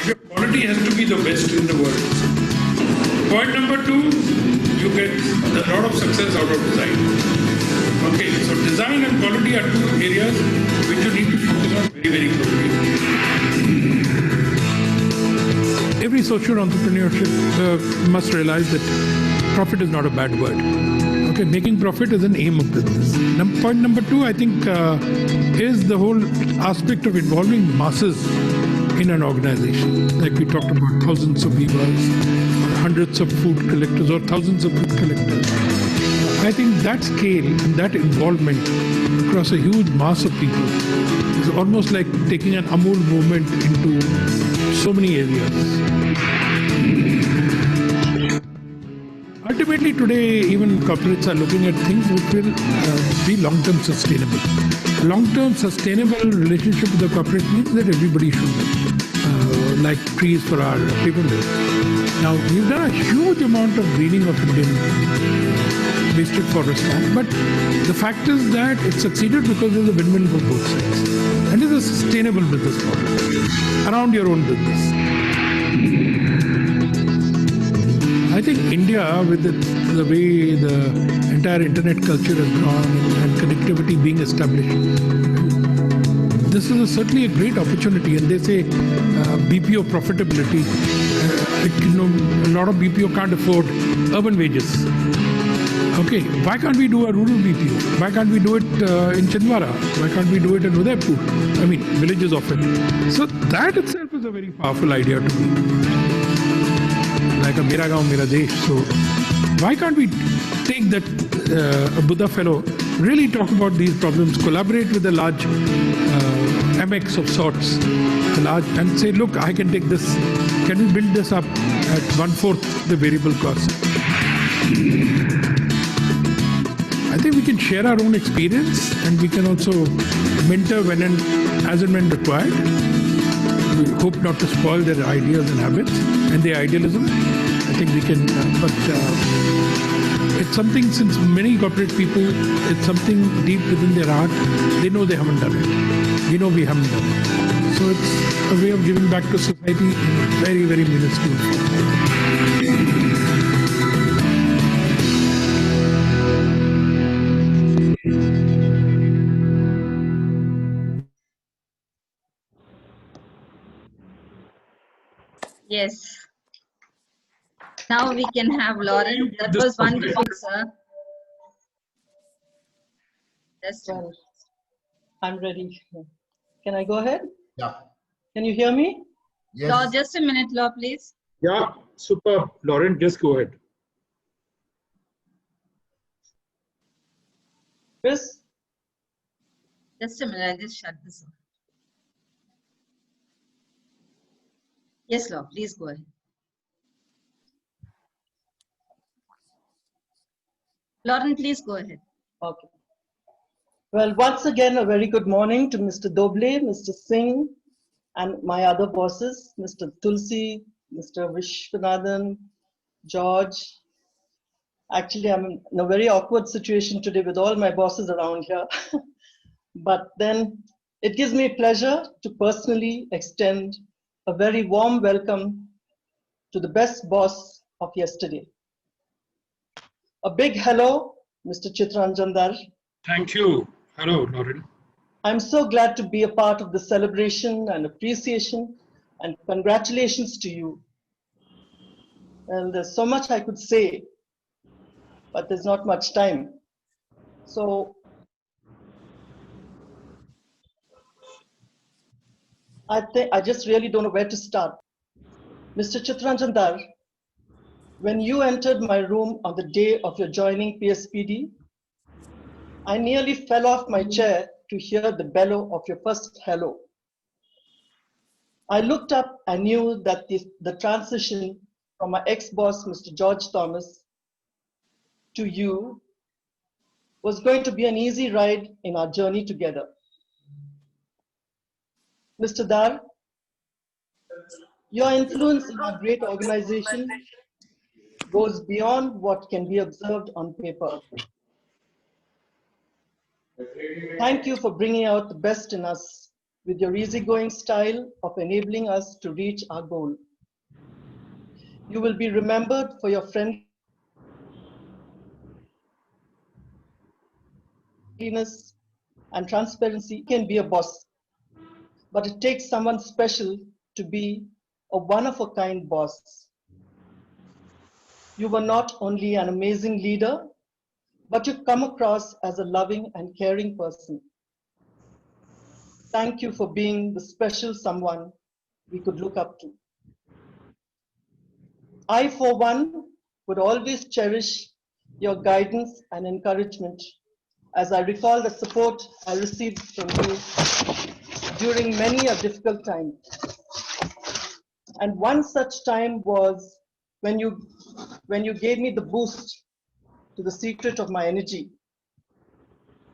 Your quality has to be the best in the world. Point number 2, you get a lot of success out of design. Okay, so design and quality are two areas which you need to focus on very, very closely. Every social entrepreneurship must realize that profit is not a bad word. Okay, making profit is an aim of business. Point number 2, I think, is the whole aspect of involving masses in an organization. Like we talked about thousands of weavers, hundreds of food collectors or thousands of food collectors. I think that scale and that involvement across a huge mass of people is almost like taking an Amul movement into so many areas. ultimately today, even corporates are looking at things which will be long-term sustainable. Long-term sustainable relationship with the corporate means that everybody should like trees for our paper mills. Now, we've done a huge amount of greening of Indian wasted forest land, but the fact is that it succeeded because there's a win-win for both sides. And it's a sustainable business model around your own business. I think India, with the way the entire internet culture has gone and connectivity being established, this is certainly a great opportunity. And they say BPO profitability, a lot of BPO can't afford urban wages. Okay, why can't we do a rural BPO? Why can't we do it in Chindwara? Why can't we do it in Udaipur? I mean, villages of it. So that itself is a very powerful idea to me. Like a Mera Gaon, Mera Desh. So why can't we take that Buddha fellow, really talk about these problems, collaborate with a large MX of sorts, and say, look, I can take this. Can we build this up at 1/4 the variable cost? I think we can share our own experience, and we can also mentor when and as and when required. We hope not to spoil their ideas and habits and their idealism. I think we can, but it's something, since many corporate people, it's something deep within their heart. They know they haven't done it. We know we haven't done it. So it's a way of giving back to society in a very, very minuscule form. Yes. Now we can have Lauren. That was wonderful, sir. Just Well, I'm ready. Can I go ahead? Yeah. Can you hear me? Yes. Law, just a minute, Law, please. Yeah, super. Lauren, just go ahead. Chris? Just a minute, I'll just shut this off. Yes, Law, please go ahead. Lauren, please go ahead. Okay. Well, once again, a very good morning to Mr. Doble, Mr. Singh, and my other bosses, Mr. Tulsi, Mr. Vishwanathan, George. Actually, I'm in a very awkward situation today with all my bosses around here. But then it gives me pleasure to personally extend a very warm welcome to the best boss of yesterday. A big hello, Mr. Chitranjan Dar. Thank you. Hello, Lauren. I'm so glad to be a part of the celebration and appreciation, and congratulations to you. And there's so much I could say, but there's not much time. So I just really don't know where to start. Mr. Chitranjan Dar, when you entered my room on the day of your joining PSPD, I nearly fell off my chair to hear the bellow of your first hello. I looked up and knew that the transition from my ex-boss, Mr. George Thomas, to you was going to be an easy ride in our journey together. Mr. Dar, your influence in our great organization goes beyond what can be observed on paper. Thank you for bringing out the best in us with your easygoing style of enabling us to reach our goal. You will be remembered for your friendliness and transparency. You can be a boss, but it takes someone special to be a one-of-a-kind boss. You were not only an amazing leader, but you come across as a loving and caring person. Thank you for being the special someone we could look up to. I, for one, would always cherish your guidance and encouragement, as I recall the support I received from you during many a difficult time. And one such time was when you when you gave me the boost to the secret of my energy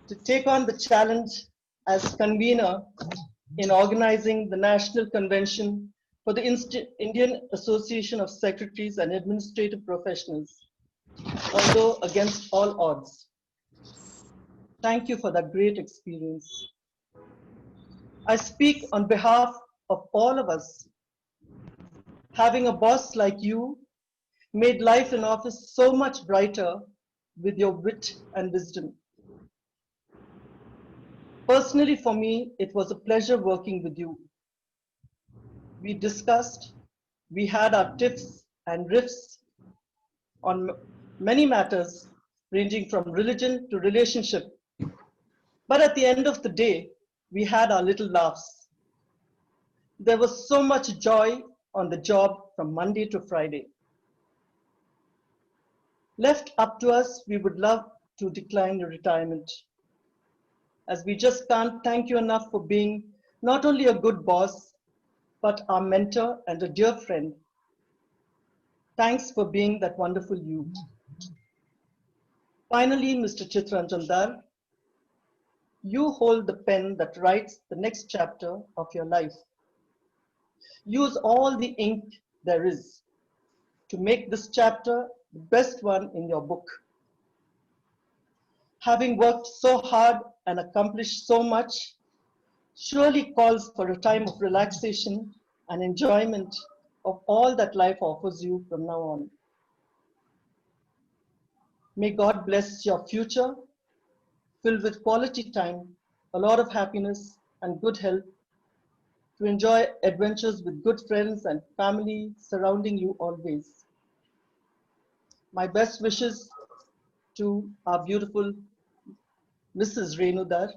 to take on the challenge as convener in organizing the National Convention for the Indian Association of Secretaries and Administrative Professionals, although against all odds. Thank you for that great experience. I speak on behalf of all of us. Having a boss like you made life in office so much brighter with your wit and wisdom. Personally, for me, it was a pleasure working with you. We discussed, we had our tiffs and riffs on many matters ranging from religion to relationship. But at the end of the day, we had our little laughs. There was so much joy on the job from Monday to Friday. Left up to us, we would love to decline your retirement, as we just can't thank you enough for being not only a good boss, but our mentor and a dear friend. Thanks for being that wonderful you. Finally, Mr. Chittaranjan Dar, you hold the pen that writes the next chapter of your life. Use all the ink there is to make this chapter the best one in your book. Having worked so hard and accomplished so much, surely calls for a time of relaxation and enjoyment of all that life offers you from now on. May God bless your future, filled with quality time, a lot of happiness and good health, to enjoy adventures with good friends and family surrounding you always. My best wishes to our beautiful Mrs. Renu Dar.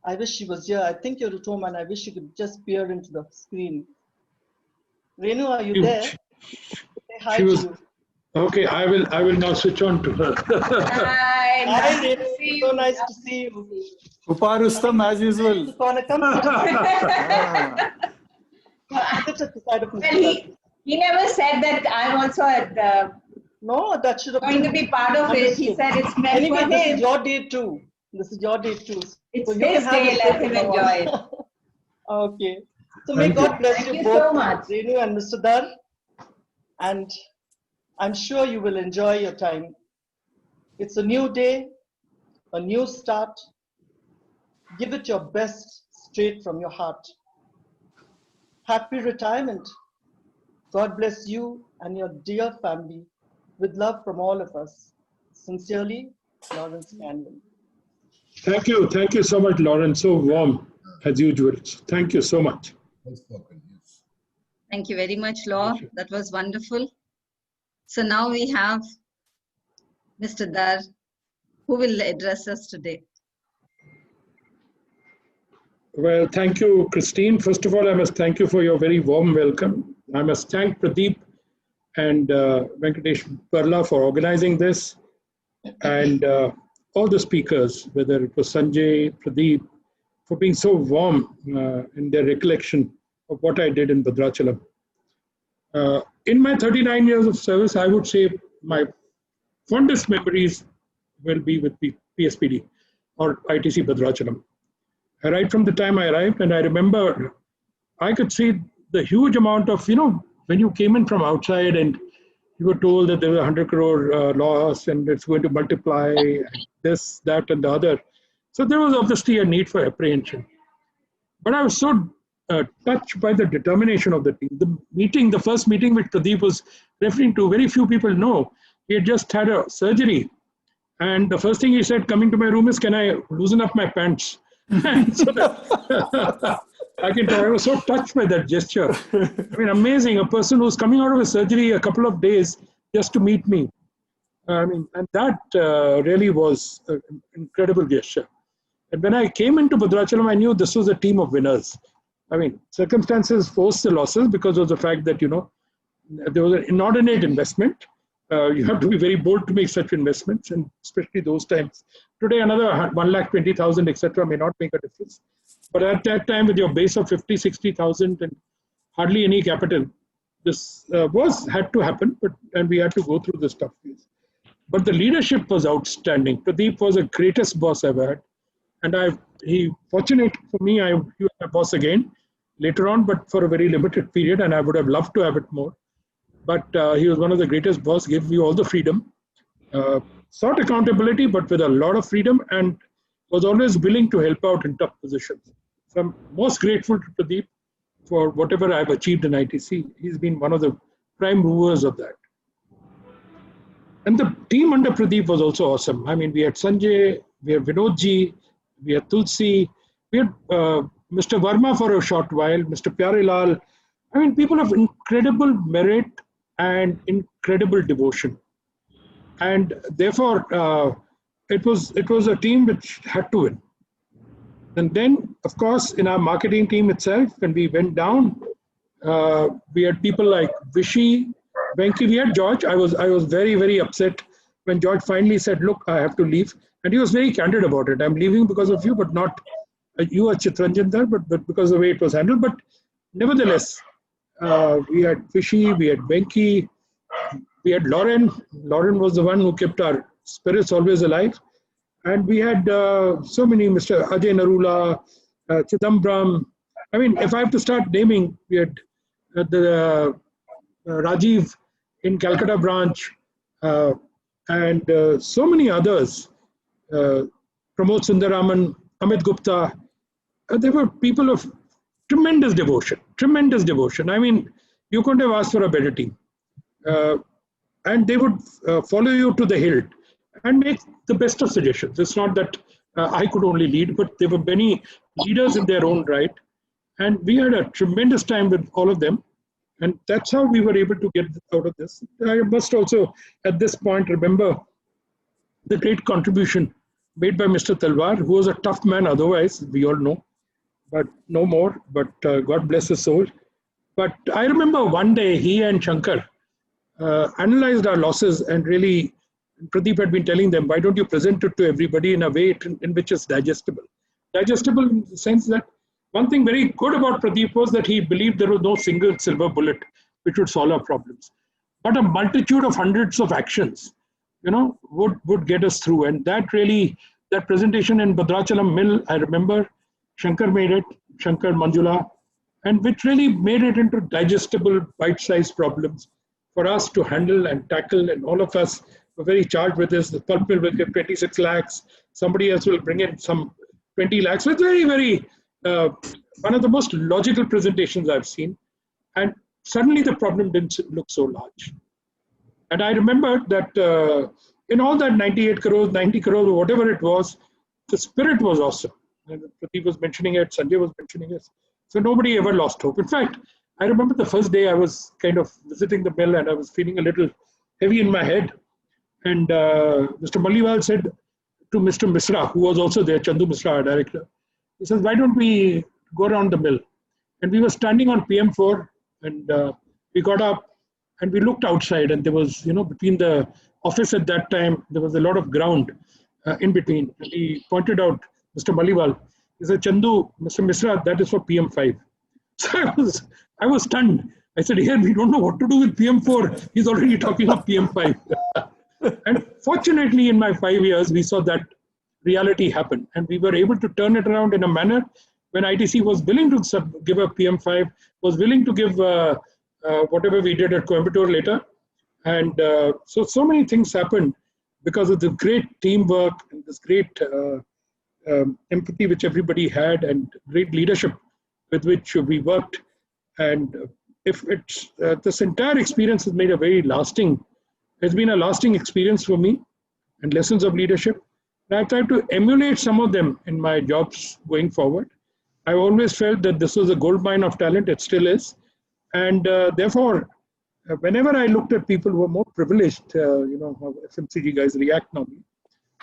I wish she was here. I think you're at home and I wish you could just peer into the screen. Renu, are you there? Say hi to you. Okay, I will now switch on to her. Hi, Renu. So nice to see you. Uparustam as usual. Well, he never said that I'm also at no, that should have going been to be part of it. He said it's meant anyway, for this him. is your day too. This is your day too. It's so you his can day, have let him enjoy it. Okay. So may Thank God you. bless Thank you you both, so much. Renu and Mr. Dar. And I'm sure you will enjoy your time. It's a new day, a new start. Give it your best straight from your heart. Happy retirement. God bless you and your dear family with love from all of us. Sincerely, Lawrence Scanlon. Thank you so much, Lawrence. So warm as usual. Thank you so much. Thank you very much, Law. That was wonderful. So now we have Mr. Dar, who will address us today. Well, thank you, Christine. First of all, I must thank you for your very warm welcome. I must thank Pradeep and Venkatesh Barla for organizing this, and all the speakers, whether it was Sanjay, Pradeep, for being so warm in their recollection of what I did in Bhadrachalam. In my 39 years of service, I would say my fondest memories will be with PSPD or ITC Bhadrachalam. Right from the time I arrived, and I remember I could see the huge amount of, when you came in from outside and you were told that there was 100 crore loss and it's going to multiply this, that, and the other. So there was obviously a need for apprehension. But I was so touched by the determination of the team. The first meeting which Pradeep was referring to, very few people know. He had just had a surgery. And the first thing he said coming to my room is, can I loosen up my pants? And so I can tell I was so touched by that gesture. I mean, amazing. A person who's coming out of a surgery a couple of days just to meet me. I mean, and that really was an incredible gesture. And when I came into Bhadrachalam, I knew this was a team of winners. I mean, circumstances forced the losses because of the fact that, there was an inordinate investment. You have to be very bold to make such investments, and especially those times. Today, another 1,20,000, etc., may not make a difference. But at that time, with your base of 50, 60,000 and hardly any capital, this had to happen, and we had to go through this tough phase. But the leadership was outstanding. Pradeep was the greatest boss I've had, and fortunate for me, he was my boss again later on, but for a very limited period, and I would have loved to have it more. But he was one of the greatest boss, gave you all the freedom, sought accountability, but with a lot of freedom, and was always willing to help out in tough positions. So I'm most grateful to Pradeep for whatever I've achieved in ITC. He's been one of the prime movers of that. And the team under Pradeep was also awesome. I mean, we had Sanjay, we had Vinodji, we had Tulsi, we had Mr. Verma for a short while, Mr. Pyarelal. I mean, people of incredible merit and incredible devotion. And therefore, it was a team which had to win. And then, of course, in our marketing team itself, when we went down, we had people like Vishy, Venki, we had George. I was very, very upset when George finally said, look, I have to leave. And he was very candid about it. I'm leaving because of you, but not you or Chitranjan there, but because of the way it was handled. But nevertheless, we had Vishy, we had Venki, we had Lauren. Lauren was the one who kept our spirits always alive. And we had so many, Mr. Ajay Narula, Chidambaram. I mean, if I have to start naming, we had the Rajiv in Calcutta branch, and so many others. Pramod Sundaraman, Amit Gupta. They were people of tremendous devotion, tremendous devotion. I mean, you couldn't have asked for a better team. And they would follow you to the hilt and make the best of suggestions. It's not that I could only lead, but there were many leaders in their own right. And we had a tremendous time with all of them. And that's how we were able to get out of this. I must also, at this point, remember the great contribution made by Mr. Talwar, who was a tough man otherwise, we all know, but no more, but God bless his soul. But I remember one day he and Shankar analyzed our losses, and really, Pradeep had been telling them, why don't you present it to everybody in a way in which it's digestible? Digestible in the sense that one thing very good about Pradeep was that he believed there was no single silver bullet which would solve our problems. But a multitude of hundreds of actions, would get us through. And that presentation in Bhadrachalam Mill, I remember, Shankar made it, Shankar Manjula, and which really made it into digestible, bite-sized problems for us to handle and tackle. And all of us were very charged with this. The pulp mill will get 26 lakhs. Somebody else will bring in some 20 lakhs. So it's very, very, one of the most logical presentations I've seen. And suddenly the problem didn't look so large. And I remember that in all that 98 crores, 90 crores, or whatever it was, the spirit was awesome. And Pradeep was mentioning it, Sanjay was mentioning it. So nobody ever lost hope. In fact, I remember the first day I was kind of visiting the mill and I was feeling a little heavy in my head. And Mr. Maliwal said to Mr. Misra, who was also there, Chandu Misra, our director, he says, why don't we go around the mill? And we were standing on PM4 and we got up and we looked outside, and there was, between the office at that time, there was a lot of ground in between. And he pointed out, Mr. Maliwal, he said, Chandu, Mr. Misra, that is for PM5. So I was stunned. I said, here, we don't know what to do with PM4. He's already talking of PM5. And fortunately, in my 5 years, we saw that reality happen. And we were able to turn it around in a manner when ITC was willing to give a PM5, was willing to give whatever we did at Coimbatore later. And so many things happened because of the great teamwork and this great empathy which everybody had, and great leadership with which we worked. And if it's this entire experience has made a very lasting, has been a lasting experience for me, and lessons of leadership. And I've tried to emulate some of them in my jobs going forward. I've always felt that this was a goldmine of talent. It still is. And therefore, whenever I looked at people who were more privileged, how FMCG guys react normally,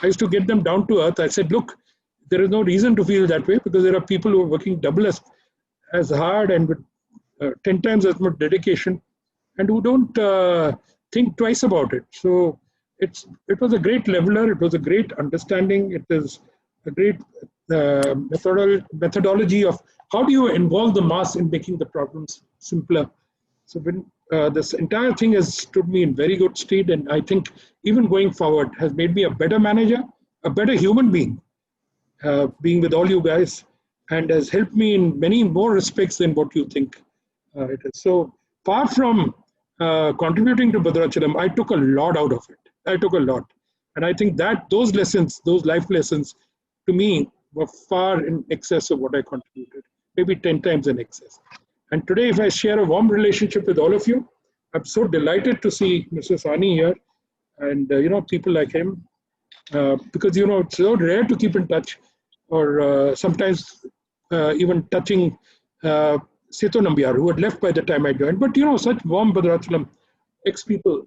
I used to get them down to earth. I said, look, there is no reason to feel that way, because there are people who are working double as hard and with 10 times as much dedication, and who don't think twice about it. So it was a great leveler. It was a great understanding. It is a great methodology of how do you involve the mass in making the problems simpler. So when this entire thing has stood me in very good stead, and I think even going forward has made me a better manager, a better human being, being with all you guys, and has helped me in many more respects than what you think it is. So far from contributing to Bhadrachalam, I took a lot out of it. I took a lot. And I think that those lessons, those life lessons, to me were far in excess of what I contributed, maybe 10 times in excess. And today, if I share a warm relationship with all of you, I'm so delighted to see Mr. Sani here and, people like him, because, it's so rare to keep in touch, or sometimes even touching Setu Nambiar, who had left by the time I joined. But, such warm Bhadrachalam ex-people,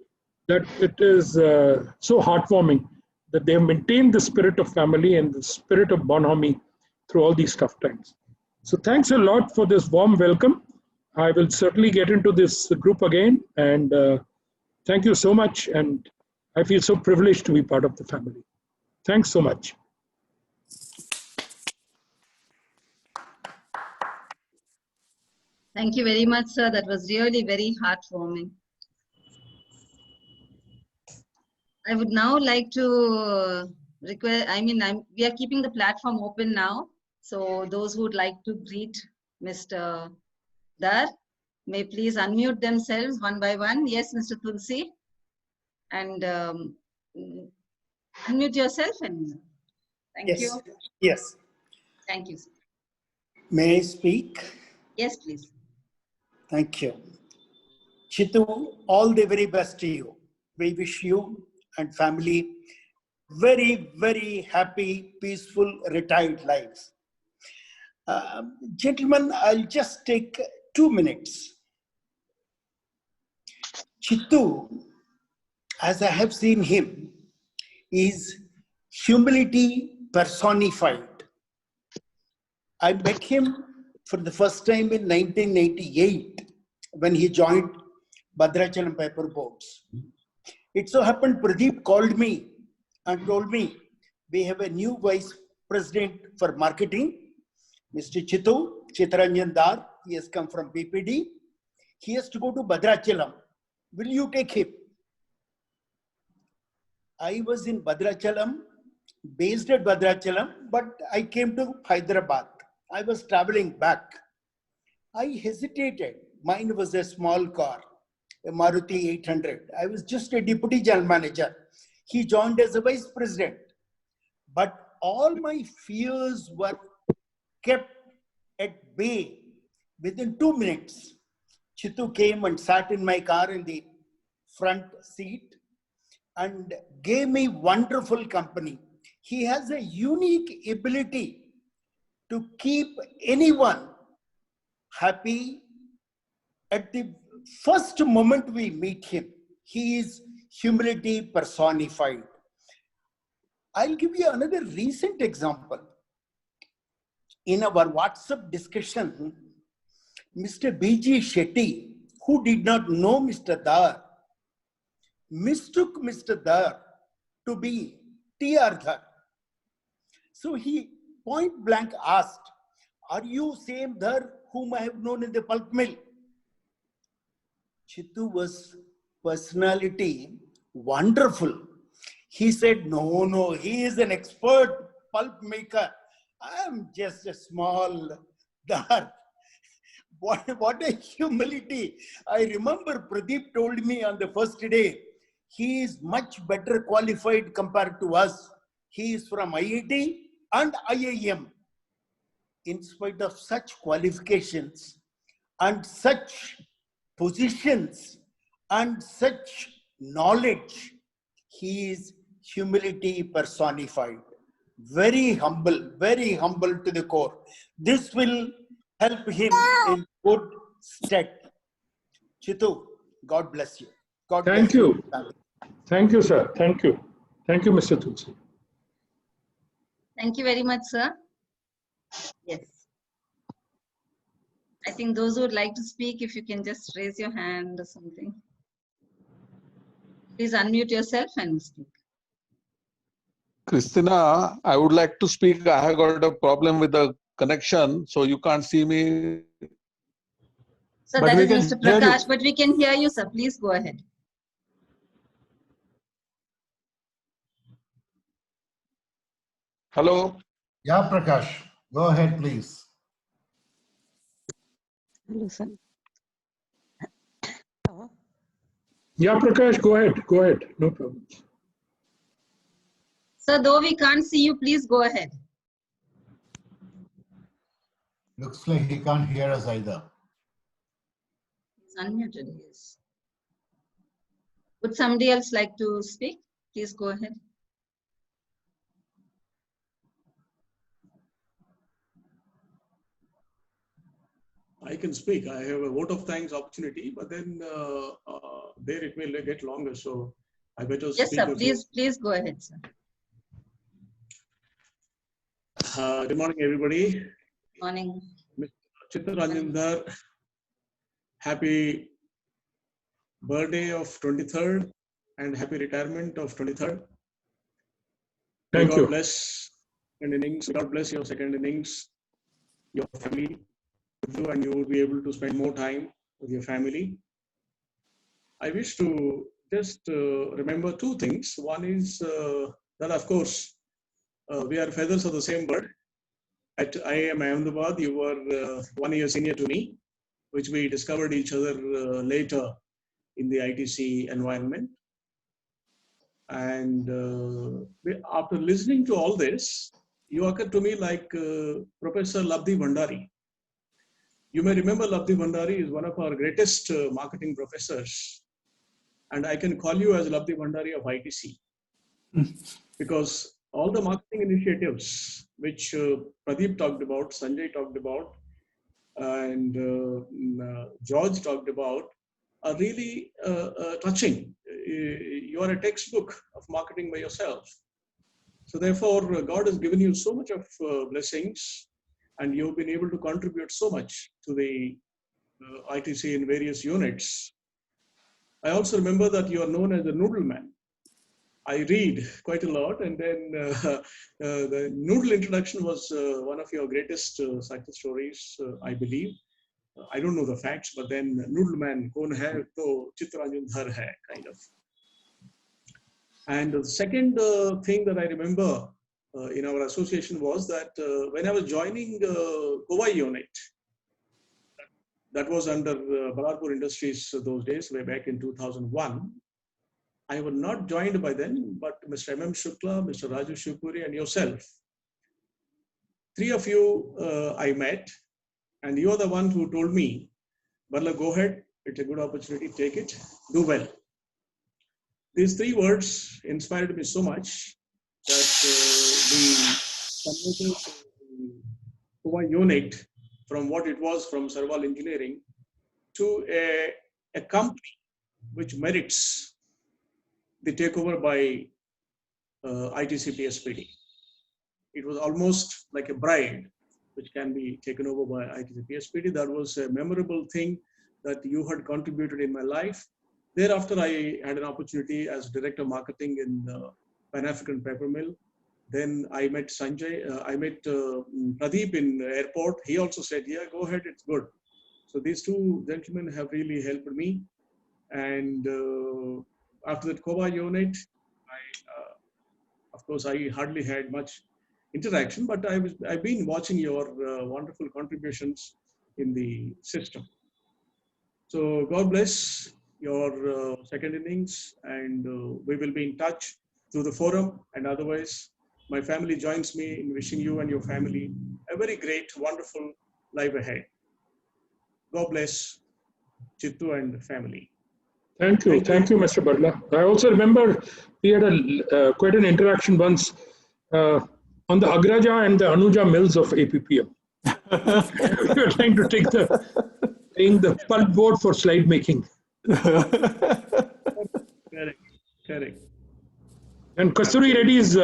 that it is so heartwarming that they have maintained the spirit of family and the spirit of bonhomie through all these tough times. So thanks a lot for this warm welcome. I will certainly get into this group again, and thank you so much. And I feel so privileged to be part of the family. Thanks so much. Thank you very much, sir. That was really very heartwarming. I would now like to request, we are keeping the platform open now. So those who would like to greet Mr. Dar may please unmute themselves one by one. Yes, Mr. Tulsi. And unmute yourself and thank you. Yes. Thank you, sir. May I speak? Yes, please. Thank you. Chitu, all the very best to you. We wish you and family very, very happy, peaceful, retired lives. Gentlemen, I'll just take 2 minutes. Chitu, as I have seen him, is humility personified. I met him for the first time in 1988 when he joined Bhadrachalam Paper Boards. It so happened Pradeep called me and told me, we have a new vice president for marketing, Mr. Chittaranjan Dar. He has come from BPD. He has to go to Bhadrachalam. Will you take him? I was in Bhadrachalam, based at Bhadrachalam, but I came to Hyderabad. I was traveling back. I hesitated. Mine was a small car, a Maruti 800. I was just a deputy general manager. He joined as a vice president. But all my fears were kept at bay. Within 2 minutes, Chitu came and sat in my car in the front seat and gave me wonderful company. He has a unique ability to keep anyone happy at the first moment we meet him. He is humility personified. I'll give you another recent example. In our WhatsApp discussion, Mr. B.G. Shetty, who did not know Mr. Dar, mistook Mr. Dar to be T.R. Dhar. So he point blank asked, are you same Dhar whom I have known in the pulp mill? Chitu was personality wonderful. He said, no, he is an expert pulp maker. I am just a small Dhar. What a humility. I remember Pradeep told me on the first day, he is much better qualified compared to us. He is from IIT and IIM. In spite of such qualifications and such positions and such knowledge, he is humility personified. Very humble to the core. This will help him in good stead. Chitu, God bless you. God Thank bless you. Thank you, sir. Thank you. Thank you, Mr. Tulsi. Thank you very much, sir. Yes. I think those who would like to speak, if you can just raise your hand or something. Please unmute yourself and speak. Christina, I would like to speak. I have got a problem with the connection, so you can't see me. Sir, But that we is can Mr. hear you. Prakash, but we can hear you, sir. Please go ahead. Hello. Yeah, Prakash. Go ahead, please. Hello, sir. Yeah, Prakash, go ahead. Go ahead. No problem. Sir, though we can't see you, please go ahead. Looks like he can't hear us either. He's unmuted. Yes. Would somebody else like to speak? Please go ahead. I can speak. I have a vote of thanks opportunity, but then there it will get longer. So I better Yes, speak. sir. Please go ahead, sir. Good morning, everybody. Morning. Mr. Chittaranjan Dhar, happy birthday of 23rd and happy retirement of 23rd. Thank God you. bless second innings. God bless your second innings, your family, with you, and you will be able to spend more time with your family. I wish to just remember two things. One is that, of course, we are feathers of the same bird. At IIM Ahmedabad, you were 1 year senior to me, which we discovered each other later in the ITC environment. And after listening to all this, you occurred to me like Professor Labdhi Bhandari. You may remember Labdhi Bhandari is one of our greatest marketing professors. And I can call you as Labdhi Bhandari of ITC. Because all the marketing initiatives which Pradeep talked about, Sanjay talked about, and George talked about are really touching. You are a textbook of marketing by yourself. So therefore, God has given you so much of blessings, and you've been able to contribute so much to the ITC in various units. I also remember that you are known as the noodle man. I read quite a lot, and then the noodle introduction was one of your greatest success stories, I believe. I don't know the facts, but then noodle man, kaun hai to Chittaranjan Dhar hai, kind of. And the second thing that I remember in our association was that when I was joining Kovai unit, that was under Balarpur Industries those days, way back in 2001. I was not joined by then, but Mr. M.M. Shukla, Mr. Raju Shivpuri, and yourself. Three of you I met, and you are the one who told me, Barla, go ahead, it's a good opportunity, take it, do well. These three words inspired me so much that the converted unit from what it was from Sarwal Engineering to a company which merits the takeover by ITC PSPD. It was almost like a bride which can be taken over by ITC PSPD. That was a memorable thing that you had contributed in my life. Thereafter, I had an opportunity as Director of Marketing in Pan-African Paper Mill. Then I met Sanjay, I met Pradeep in airport. He also said, yeah, go ahead, it's good. So these two gentlemen have really helped me. And after that Kovai unit, of course, I hardly had much interaction, but I've been watching your wonderful contributions in the system. So God bless your second innings, and we will be in touch through the forum, and otherwise my family joins me in wishing you and your family a very great, wonderful life ahead. God bless Chittu and family. Thank you, Mr. Barla. I also remember we had quite an interaction once on the Agraja and the Anuja mills of APPM. We were trying to take the pulp board for slide making. Correct. And Kasturi Reddy's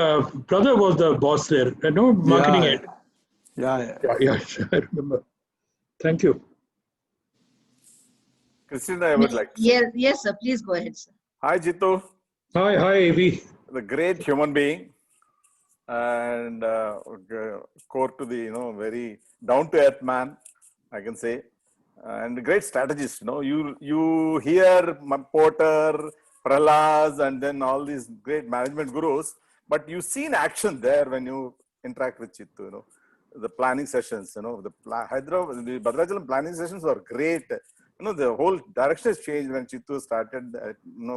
brother was the boss there, marketing head. Yeah, I remember. Thank you. Christina, I would like to Yes, sir. Please go ahead, sir. Hi, Jitu. Hi, AV. The great human being and core to the very down to earth man, I can say. and great strategist. You hear Porter, Prahlad, and then all these great management gurus, but you see in action there when you interact with Chittu. The planning sessions, the Hyderabad, the Bhadrachalam planning sessions were great. The whole direction has changed when Chittu started,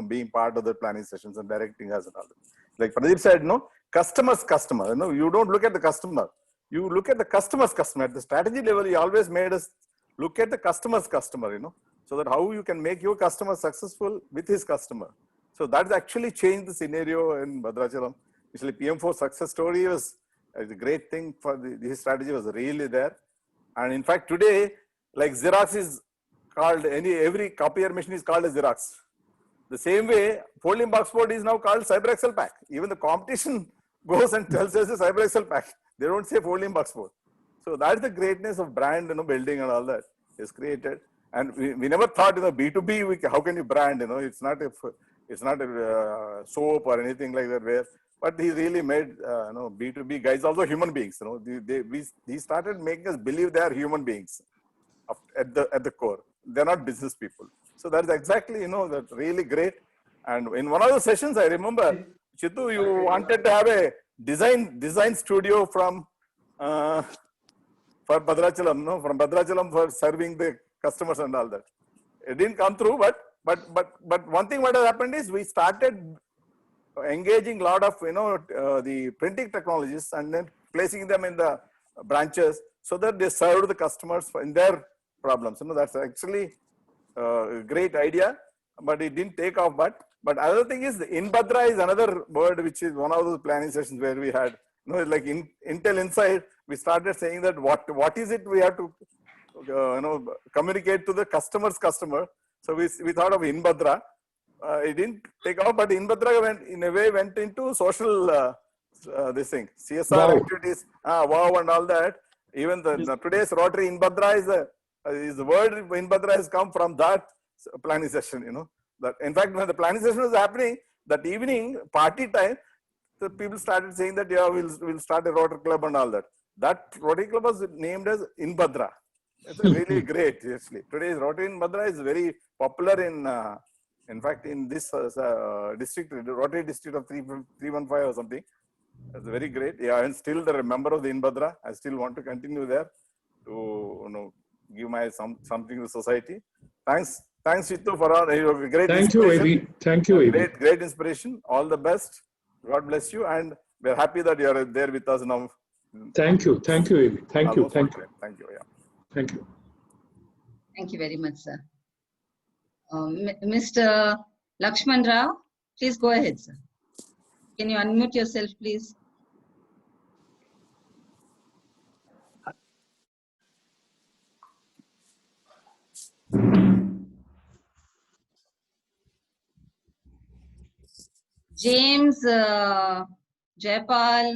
being part of the planning sessions and directing us and all that. Like Pradeep said, customer's customer. You don't look at the customer. You look at the customer's customer. At the strategy level, he always made us look at the customer's customer, so that how you can make your customer successful with his customer. So that's actually changed the scenario in Bhadrachalam. Actually, PM4 success story was a great thing for his strategy was really there. And in fact, today, like Xerox is called, every copier machine is called a Xerox. The same way, folding box board is now called CyberExcel pack. Even the competition goes and tells us a CyberExcel pack. They don't say folding box board. So that's the greatness of brand, building and all that is created. And we never thought, B2B, how can you brand, it's not a soap or anything like that. But he really made, B2B guys also human beings. He started making us believe they are human beings at the core. They're not business people. So that's exactly, that's really great. And in one of the sessions, I remember, Chittu, you wanted to have a design studio from for Bhadrachalam, from Bhadrachalam for serving the customers and all that. It didn't come through, but one thing what has happened is we started engaging a lot of the printing technologies and then placing them in the branches so that they serve the customers in their problems. That's actually a great idea, but it didn't take off. But other thing is, InBhadra is another word which is one of those planning sessions where we had, like Intel Inside, we started saying that what is it we have to communicate to the customer's customer. So we thought of InBhadra. It didn't take off, but InBhadra went into social this thing, CSR activities, wow and all that. Even today's Rotary InBhadra is the word InBhadra has come from that planning session. That in fact, when the planning session was happening, that evening party time, the people started saying that we'll start a Rotary Club and all that. That Rotary Club was named as InBhadra. It's really great, actually. Today's Rotary InBhadra is very popular in fact, in this district, Rotary district of 315 or something. It's very great. Yeah, I'm still the member of the InBhadra. I still want to continue there to give my something to society. Thanks, Chittu, for all great. Thank you, Avi. Thank you, Avi. Great inspiration. All the best. God bless you, and we're happy that you are there with us now. Thank you, Avi. Thank you. Yeah. Thank you. Thank you very much, sir. Mr. Lakshman Rao, please go ahead, sir. Can you unmute yourself, please? James, Jaipal,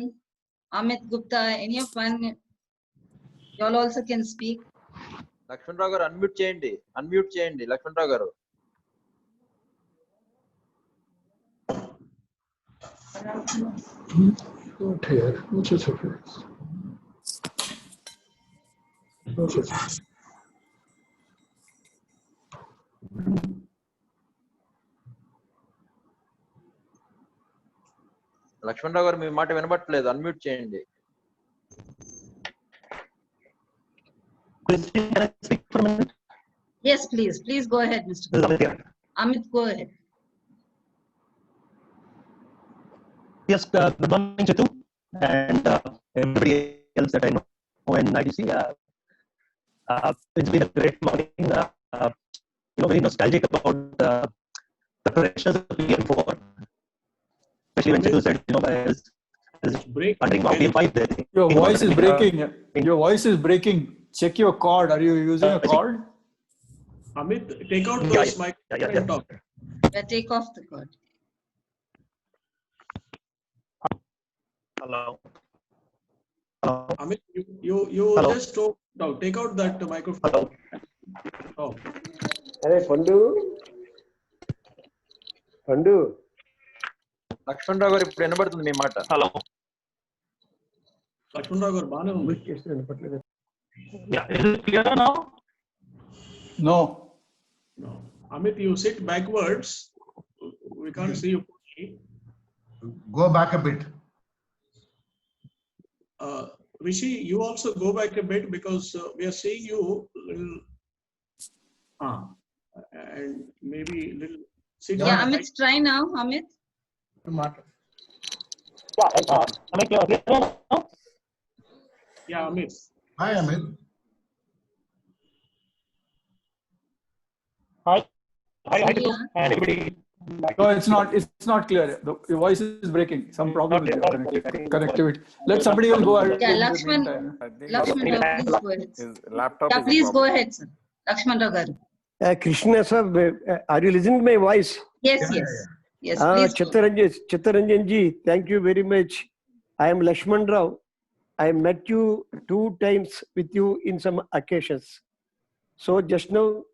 Amit Gupta, any of one, you all also can speak. Lakshman Rao garu unmute చేయండి Lakshman Rao garu. Not here. Which is okay. Lakshman Rao garu మీ మాట వినబడట్లేదు, unmute చేయండి. Yes, please. Please go ahead, Mr. Gupta. Amit, go ahead. Yes, good morning, Chittu, and everybody else that I know in IDC. It's been a great morning. Very nostalgic about the preparations of PM4. Especially when Chittu said, wondering about PM5 there. Your voice is breaking. Your voice is breaking. Check your cord. Are you using a cord? Amit, take out those microphones and talk. Yeah, take off the cord. Hello. Amit, you Hello. just take out that microphone. Hello. Oh. Hey, Pandu. Lakshman Rao garu ఇప్పుడు వినబడుతుంది మీ మాట. Hello. Laxman Rao గారు బాగానే ఉంది. Yeah, is it clear now? No. No. Amit, you sit backwards. We can't see you. Go back a bit. Rishi, you also go back a bit because we are seeing you little, and maybe little. Sit Yeah, down. Amit, try now, Amit. Yeah, Amit. Hi, Amit. Hi, Chitu, and everybody. No, it's not clear. Your voice is breaking. Some problem with your connectivity. Let somebody else go ahead. Yeah, in the Lakshman, meantime. Lakshman Rao, please go ahead. His laptop Yeah, is a please go problem. ahead, sir. Lakshman Rao garu. Krishna sir, are you listening to my voice? Yes, yes. Yes, please go. Chittaranjan ji, thank you very much. I am Lakshman Rao. I met you 2 times with you in some occasions. So just now,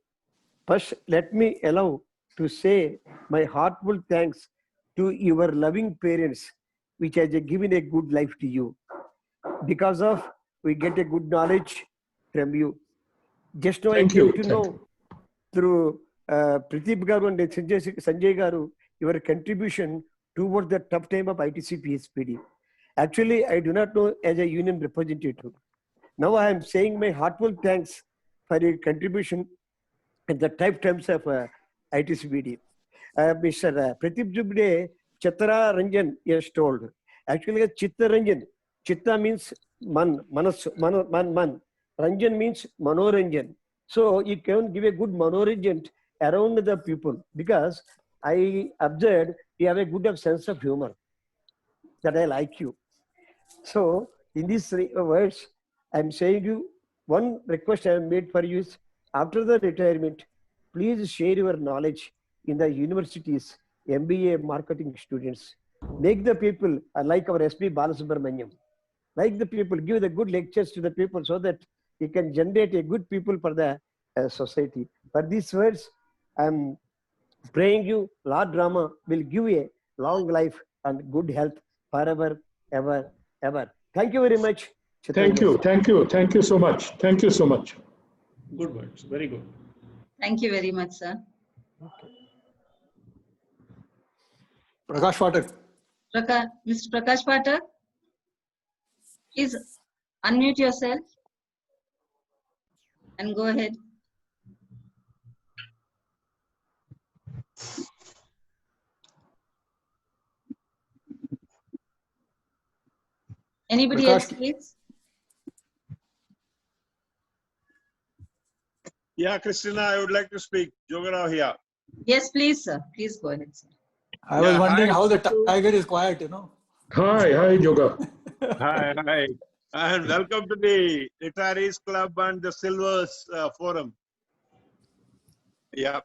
first let me allow to say my heartfelt thanks to your loving parents, which has given a good life to you. Because of we get a good knowledge from you. Just now I came to know through Pradeep Garu and Sanjay Garu, your contribution towards the tough time of ITC PSPD. Actually, I do not know as a union representative. Now I am saying my heartfelt thanks for your contribution at the tough times of ITCPD. Mr. Pradeep Jubde, Chitra Ranjan is told. Actually, Chitta Ranjan. Chitta means man. Ranjan means manoranjan. So you can give a good manoranjan around the people because I observed you have a good sense of humor that I like you. So in these 3 words, I'm saying you one request I have made for you is after the retirement, please share your knowledge in the universities, MBA marketing students. Make the people like our SP Balasubramaniam. Like the people, give the good lectures to the people so that you can generate a good people for the society. For these words, I'm praying you, Lord Rama will give you a long life and good health forever, ever, ever. Thank you very much. Thank you so much. Thank you so much. Good words. Very good. Thank you very much, sir. Prakash Pathak. Mr. Prakash Pathak, please unmute yourself and go ahead. Anybody else, please? Yeah, Christina, I would like to speak. Jogarao here. Yes, please, sir. Please go ahead, sir. I was wondering how the tiger is quiet, you know. Hi, Yoga. Hi. And welcome to the Retirees Club and the Silvers Forum. Yeah.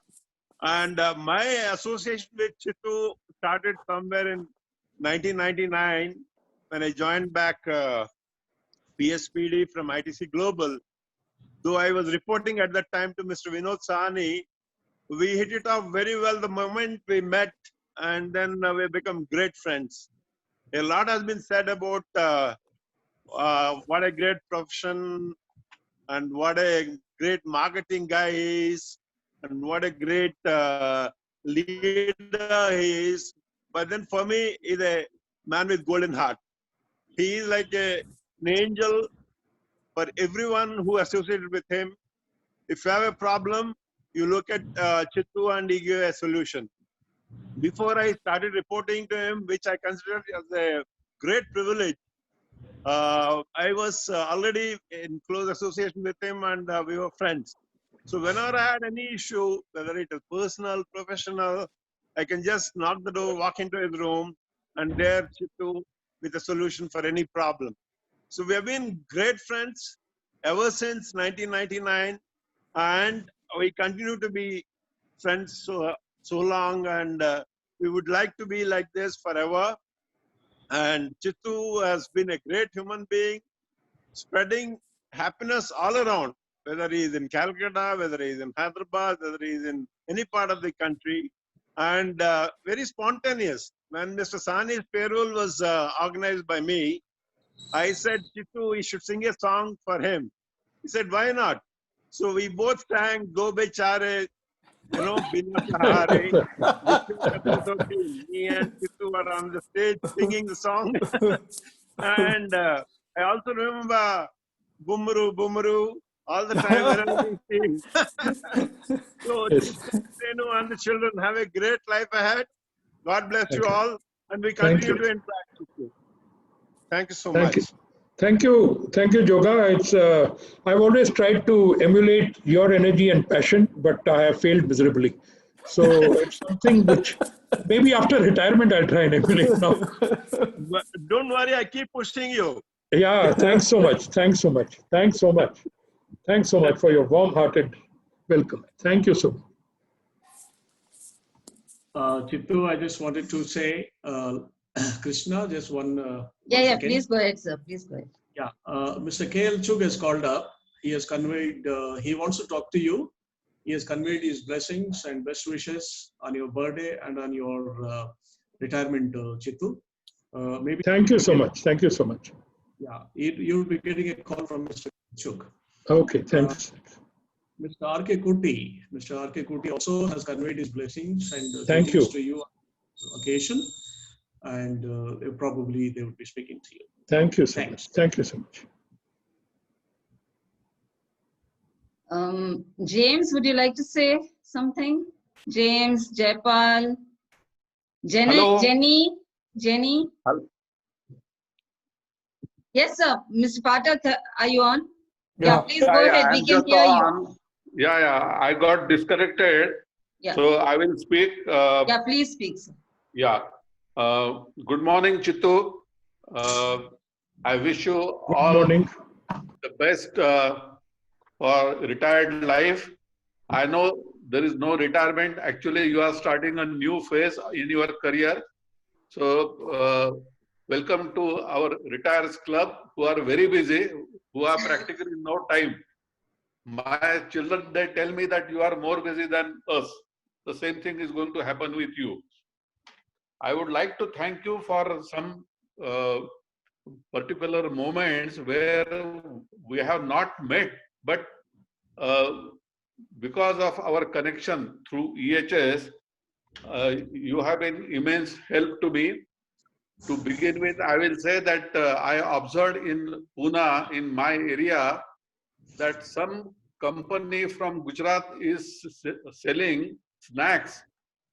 And my association with Chitu started somewhere in 1999 when I joined back PSPD from ITC Global. Though I was reporting at that time to Mr. Vinod Sahni, we hit it off very well the moment we met, and then we become great friends. A lot has been said about what a great profession and what a great marketing guy he is and what a great leader he is. But then for me, he's a man with golden heart. He is like an angel for everyone who associated with him. If you have a problem, you look at Chitu and he gives a solution. Before I started reporting to him, which I considered as a great privilege, I was already in close association with him and we were friends. So whenever I had any issue, whether it is personal, professional, I can just knock the door, walk into his room, and there Chitu with a solution for any problem. So we have been great friends ever since 1999, and we continue to be friends so long, and we would like to be like this forever. And Chitu has been a great human being, spreading happiness all around, whether he is in Calcutta, whether he is in Hyderabad, whether he is in any part of the country, and very spontaneous. When Mr. Sahni's payroll was organized by me, I said, Chitu, we should sing a song for him. He said, why not? So we both sang Do Bechare, you know, Bina Sahare. Me and Chittu were on the stage singing the song. And I also remember Bumru, Bumru, all the time whenever we sing. So, Chittu and the children have a great life ahead. God bless you all. And we continue to interact with you. Thank you so much. Thank you, Joga. It's I've always tried to emulate your energy and passion, but I have failed miserably. So it's something which maybe after retirement I'll try and emulate now. But don't worry, I keep pushing you. Yeah, thanks so much. Thanks so much. Thanks so much. Thanks so much for your warm-hearted welcome. Thank you so much. Chittu, I just wanted to say, Krishna, just one. Yeah, please go ahead, sir. Please go ahead. Yeah, Mr. K.L. Chug has called up. He has conveyed, he wants to talk to you. He has conveyed his blessings and best wishes on your birthday and on your retirement, Chittu. Maybe. Thank you so much. Thank you so much. Yeah, you'll be getting a call from Mr. Chug. Okay, thanks. Mr. R.K. Kuti. Mr. R.K. Kuti also has conveyed his blessings and Thank you to you on this occasion. And probably they would be speaking to you. Thank you so much. Thank you so much. James, would you like to say something? James, Jaipal, Jenny. Hello. Yes, sir. Mr. Pathak, are you on? Yeah, please go ahead. We can hear you. Yeah, I got disconnected. Yeah. So I will speak. Yeah, please speak, sir. Yeah. Good morning, Chittu. I wish you all the best for retired life. I know there is no retirement. Actually, you are starting a new phase in your career. So welcome to our Retires Club, who are very busy, who have practically no time. My children, they tell me that you are more busy than us. The same thing is going to happen with you. I would like to thank you for some particular moments where we have not met, but because of our connection through EHS, you have been immense help to me. To begin with, I will say that I observed in Pune, in my area, that some company from Gujarat is selling snacks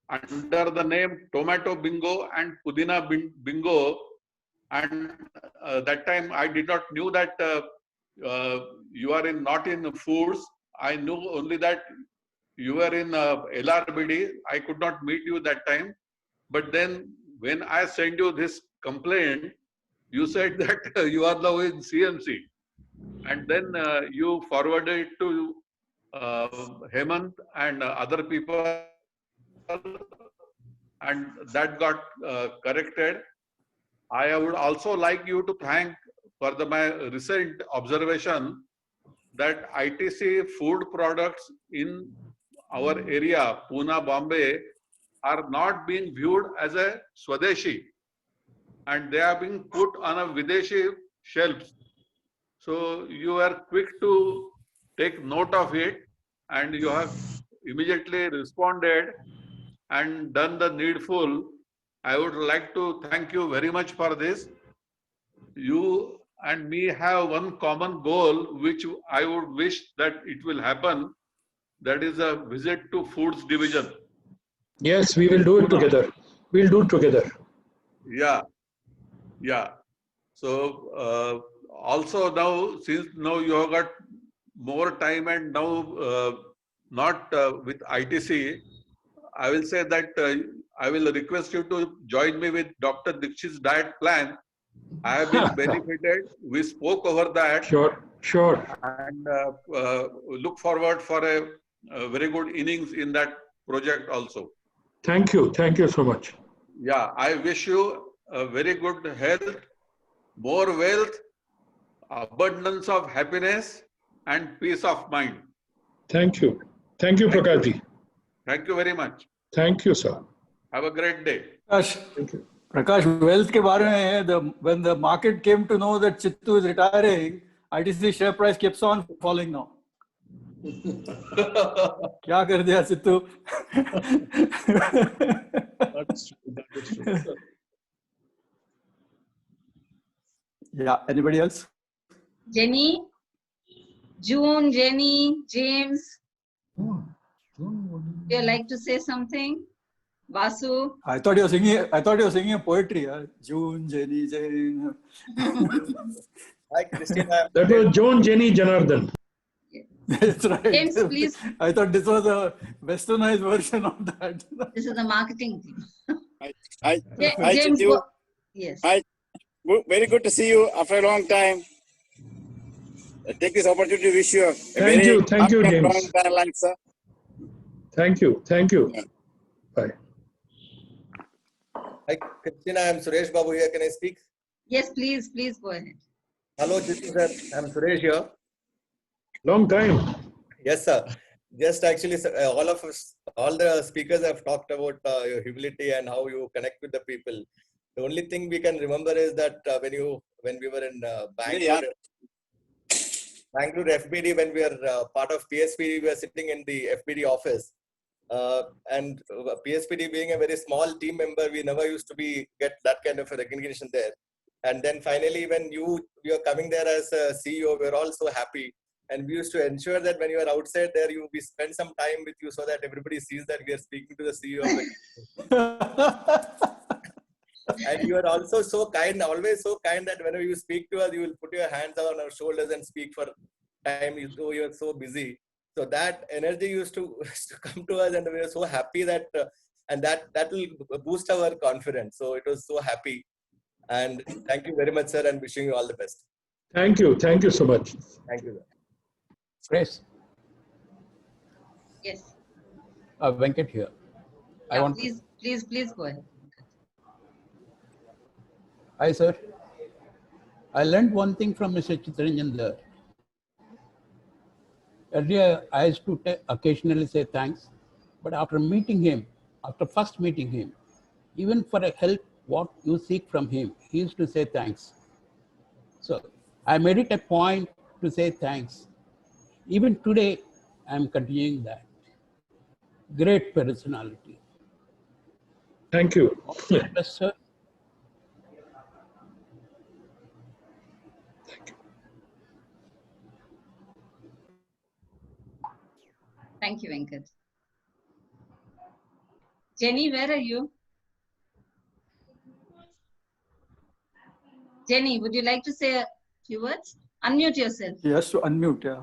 under the name Tomato Bingo and Pudina Bingo. And that time I did not knew that you are not in foods. I knew only that you were in LRBD. I could not meet you that time. But then when I sent you this complaint, you said that you are now in CMC. And then you forwarded it to Hemant and other people, and that got corrected. I would also like you to thank for my recent observation that ITC food products in our area, Pune, Bombay, are not being viewed as a Swadeshi, and they are being put on a Videshi shelves. So you are quick to take note of it, and you have immediately responded and done the needful. I would like to thank you very much for this. You and me have one common goal, which I would wish that it will happen. That is a visit to Foods Division. Yes, we will do it together. We'll do it together. Yeah. So also now, since now you have got more time and now not with ITC, I will say that I will request you to join me with Dr. Dikshit's diet plan. I have been benefited. We spoke over that. Sure. And look forward for a very good innings in that project also. Thank you so much. Yeah, I wish you a very good health, more wealth, abundance of happiness, and peace of mind. Thank you, Prakashji. Thank you very much. Thank you, sir. Have a great day. Prakash, wealth ke baare mein, when the market came to know that Chittu is retiring, ITC share price keeps on falling now. क्या कर दिया Chittu? That is true. That is true. Yeah. Anybody else? Jenny, June, Jenny, James. Would you like to say something? Vasu. I thought you were singing. I thought you were singing a poetry. June, Jenny, Jane. Hi, Christina. That was Joan Jenny Janardhan. That's right. James, please. I thought this was a westernized version of that. This is the marketing team. Hi, James, Chitu. yes. Hi. Very good to see you after a long time. I take this opportunity to wish you a Thank you, happy and James. long life, sir. Thank you. Bye. Hi, Christina. I'm Suresh Babu here. Can I speak? Yes, please go ahead. Hello, Chitu sir. I'm Suresh here. Long time. Yes, sir. Just actually, sir, all of us, all the speakers have talked about your humility and how you connect with the people. The only thing we can remember is that when we were in Bangalore FBD, when we were part of PSPD, we were sitting in the FBD office. And PSPD being a very small team member, we never used to get that kind of a recognition there. And then finally, when you are coming there as a CEO, we're all so happy. And we used to ensure that when you are outside there, we spend some time with you so that everybody sees that we are speaking to the CEO of the And you are also so kind, always so kind that whenever you speak to us, you will put your hands on our shoulders and speak for time. You are so busy. So that energy used to come to us, and we were so happy that, and that will boost our confidence. So it was so happy. And thank you very much, sir, and wishing you all the best. Thank you so much. Thank you, sir. Grace. Yes. Venkat here. I Yeah, want. please go ahead. Hi, sir. I learned one thing from Mr. Chittaranjan there. Earlier, I used to occasionally say thanks, but after first meeting him, even for a help, what you seek from him, he used to say thanks. So I made it a point to say thanks. Even today, I'm continuing that. Great personality. Thank you. All the best, sir. Thank you, Venkat. Jenny, where are you? Jenny, would you like to say a few words? Unmute yourself. Yes, to unmute, yeah.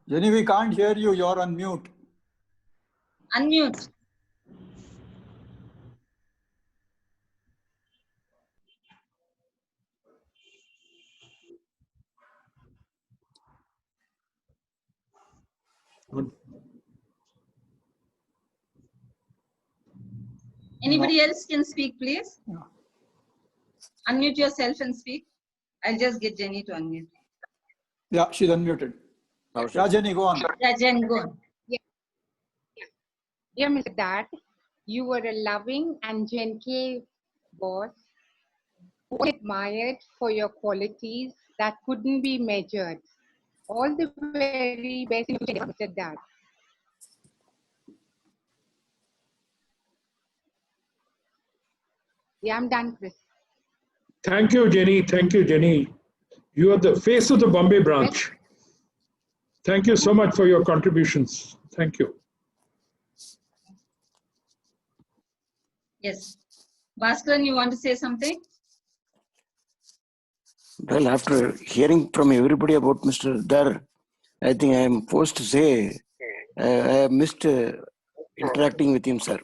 Jenny, we can't hear you. You're on mute. Unmute. Anybody else can speak, please? Yeah. Unmute yourself and speak. I'll just get Jenny to unmute. Yeah, she's unmuted. Yeah, Jenny, go on. Yeah, Jenny, go on. Dear Mr. Dad, you were a loving and gentle boss who was admired for your qualities that couldn't be measured. All the very best, Mr. Dad. Yeah, I'm done, Chris. Thank you, Jenny. You are the face of the Bombay branch. Thank you so much for your contributions. Thank you. Yes. Bhaskaran, you want to say something? Well, after hearing from everybody about Mr. Dar, I think I am forced to say I have missed interacting with him, sir.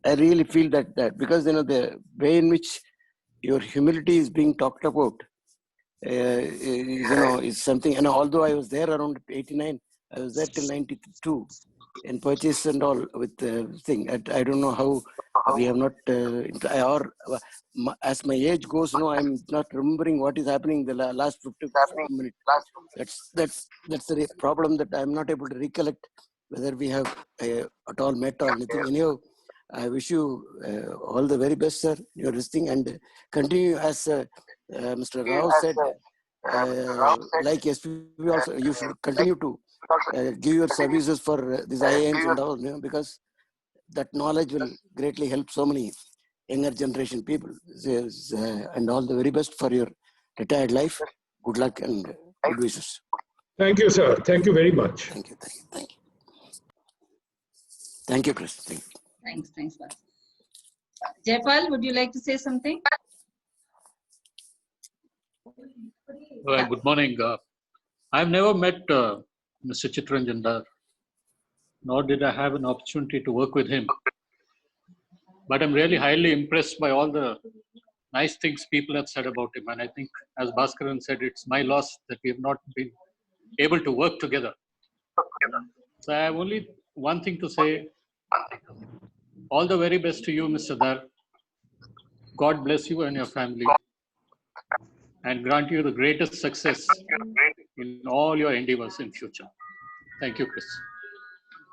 I really feel that because the way in which your humility is being talked about is something. And although I was there around 89, I was there till 92 in purchase and all with the thing. I don't know how we have not as my age goes, I'm not remembering what is happening the last 50 minutes. That's the problem, that I'm not able to recollect whether we have at all met or anything. Anyhow, I wish you all the very best, sir. You're listening and continue as Mr. Rao said, like SPB also, you should continue to give your services for these IIMs and all, because that knowledge will greatly help so many younger generation people. And all the very best for your retired life. Good luck and good wishes. Thank you, sir. Thank you very much. Thank you. Thank you, Chris. Thank you. Thanks, Bas. Jaipal, would you like to say something? Well, good morning. I've never met Mr. Chittaranjan Dar, nor did I have an opportunity to work with him. But I'm really highly impressed by all the nice things people have said about him. And I think, as Bhaskaran said, it's my loss that we have not been able to work together. So I have only one thing to say. All the very best to you, Mr. Dar. God bless you and your family and grant you the greatest success in all your endeavors in future. Thank you, Chris.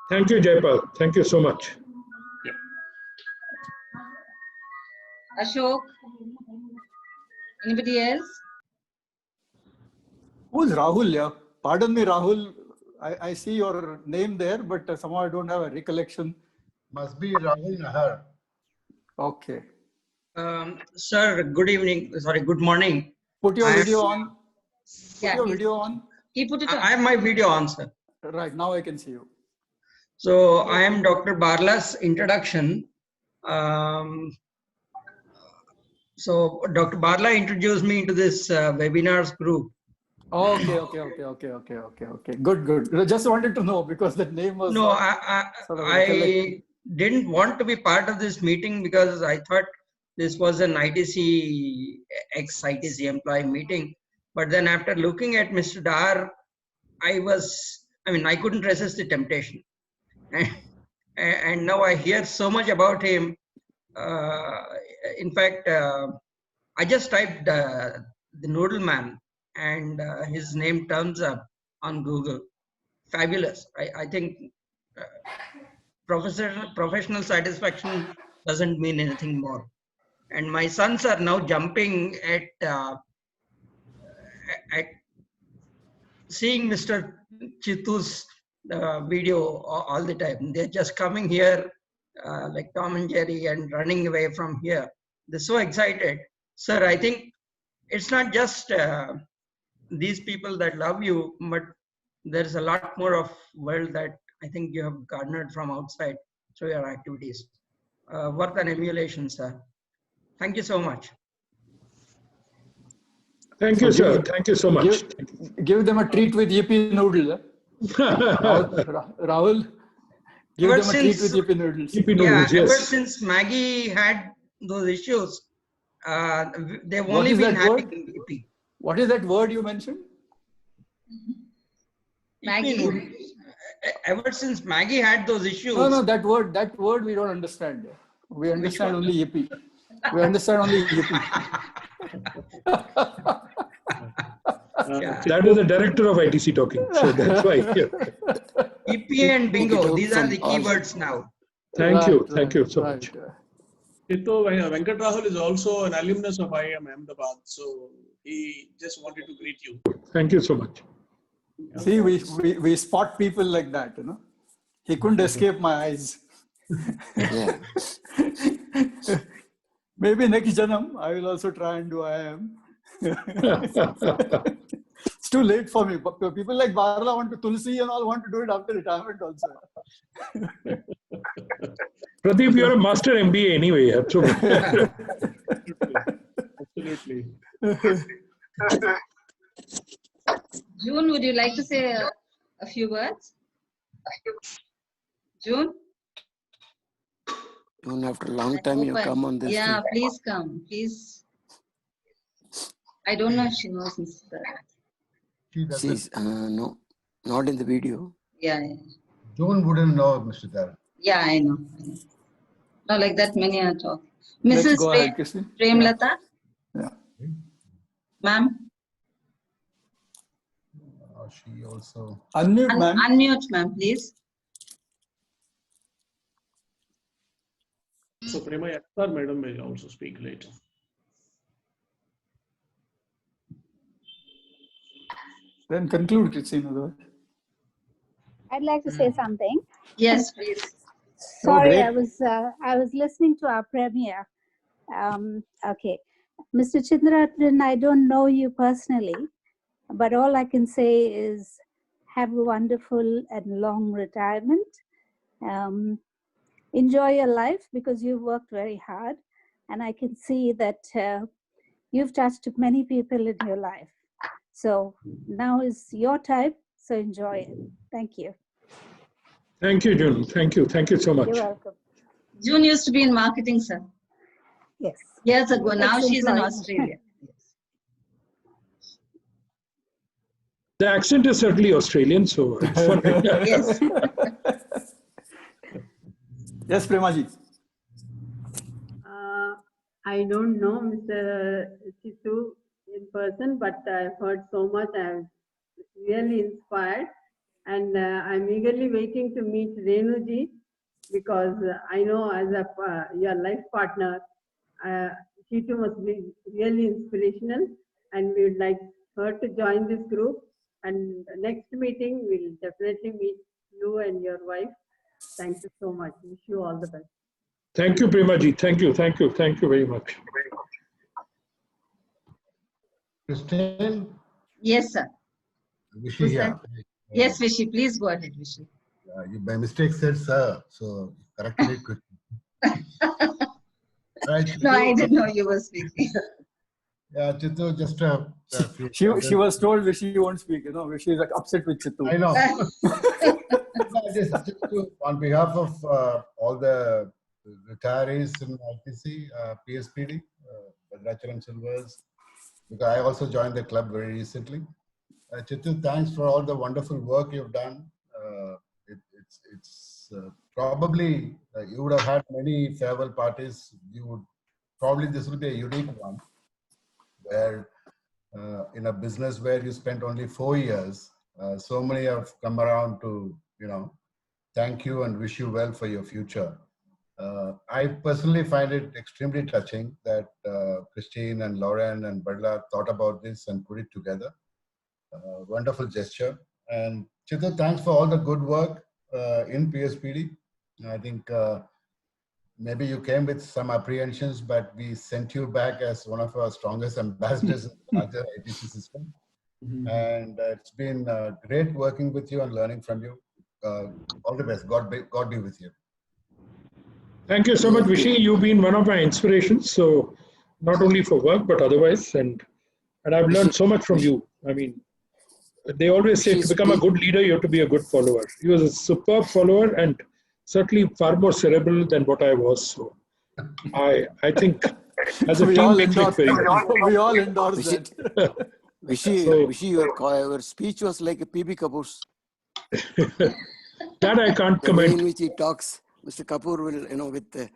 Thank you, Jaipal. Thank you so much. Ashok? Anybody else? Who's Rahul? Yeah, pardon me, Rahul. I see your name there, but somehow I don't have a recollection. Must be Rahul Nahar. Okay. Sir, good evening. Sorry, good morning. Put your video on. Put your video on. He put it on. I have my video on, sir. Right, now I can see you. So I am Dr. Barla's introduction. So Dr. Barla introduced me into this webinars group. Okay. Good. Just wanted to know because the name was. No, sort of I didn't want to be part of this meeting because I thought this was an ITC, ex-ITC employee meeting. But then after looking at Mr. Dar, I couldn't resist the temptation. And now I hear so much about him. In fact, I just typed the Noodle Man and his name turns up on Google. Fabulous. I think professional satisfaction doesn't mean anything more. And my sons are now jumping at seeing Mr. Chittu's video all the time. They're just coming here like Tom and Jerry and running away from here. They're so excited. Sir, I think it's not just these people that love you, but there's a lot more of world that I think you have garnered from outside through your activities. Work on emulation, sir. Thank you so much. Thank you, sir. Thank you so much. Give them a treat with yippee noodle. Rahul, give them a treat with yippee noodles. Ever since Maggie had those issues, they've only been having yippee. What is that word you mentioned? Maggie. Ever since Maggie had those issues. No, that word we don't understand. We understand only yippee. We understand only yippee. That is the director of ITC talking, so that's why. Yippee and bingo, these are the keywords now. Thank you so much. Chittu, Venkat Rahul is also an alumnus of IIM Ahmedabad, so he just wanted to greet you. Thank you so much. See, we spot people like that, you know. He couldn't escape my eyes. Maybe next janam, I will also try and do IIM. It's too late for me. But people like Barla want to Tulsi and all want to do it after retirement also. Pradeep, you're a master MBA anyway. Absolutely. June, would you like to say a few words? June? June, after a long time you come on this. Yeah, please come. Please. I don't know if she knows Mr. She's no, not in the video. Yeah. June wouldn't know Mr. Dar. Yeah, I know. No, like that many are talking. Let's Mrs. go ahead, Krishna. Premlata? Yeah. Ma'am? She also. Unmute, ma'am. Unmute, ma'am, please. So Prema Yaksar madam may also speak later. Then conclude, Christine. I'd like to say something. Yes, please. Sorry, great. I was listening to our premiere. Okay, Mr. Chitraranjan, I don't know you personally, but all I can say is have a wonderful and long retirement. Enjoy your life because you've worked very hard, and I can see that you've touched many people in your life. So now is your time, so enjoy it. Thank you. Thank you, June. Thank you. Thank you so much. You're welcome. June used to be in marketing, sir. Yes. Years ago. Now she's in Ex-employee. Australia. The accent is certainly Australian, so it's fun. Yes. Yes, Premaji. I don't know Mr. Chittu in person, but I've heard so much. I'm really inspired, and I'm eagerly waiting to meet Renuji because I know as your life partner, Chittu must be really inspirational, and we would like her to join this group. And next meeting, we'll definitely meet you and your wife. Thank you so much. Wish you all the best. Thank you, Premaji. Thank you. Thank you. Thank you very much. Christine, Yes, sir. Vishy Who's here. that? Yes, Vishy. Please go ahead, Vishy. You by mistake said sir, so corrected it quickly. Right. No, I didn't know you were speaking. Yeah, Chittu, just She was told Vishy won't speak. Vishy is upset with Chittu. I know. Just on behalf of all the retirees in ITC, PSPD, Bhadrachalam Silvers, because I also joined the club very recently. Chittu, thanks for all the wonderful work you've done. It's probably you would have had many farewell parties. This will be a unique one, where in a business where you spent only 4 years, so many have come around to thank you and wish you well for your future. I personally find it extremely touching that Christine and Lauren and Badla thought about this and put it together. Wonderful gesture. And Chittu, thanks for all the good work in PSPD. I think maybe you came with some apprehensions, but we sent you back as one of our strongest ambassadors in the larger ITC system. And it's been great working with you and learning from you. All the best. God be with you. Thank you so much, Vishy. You've been one of my inspirations. So not only for work, but otherwise. And I've learned so much from you. I mean, they always say to become a good leader, you have to be a good follower. He was a superb follower and certainly far more cerebral than what I was. So I think as a team, we clicked very well. We all endorse that. Vishy, your speech was like a PB Kapoor's. That I can't The way comment. in which he talks, Mr. Kapoor will, with the,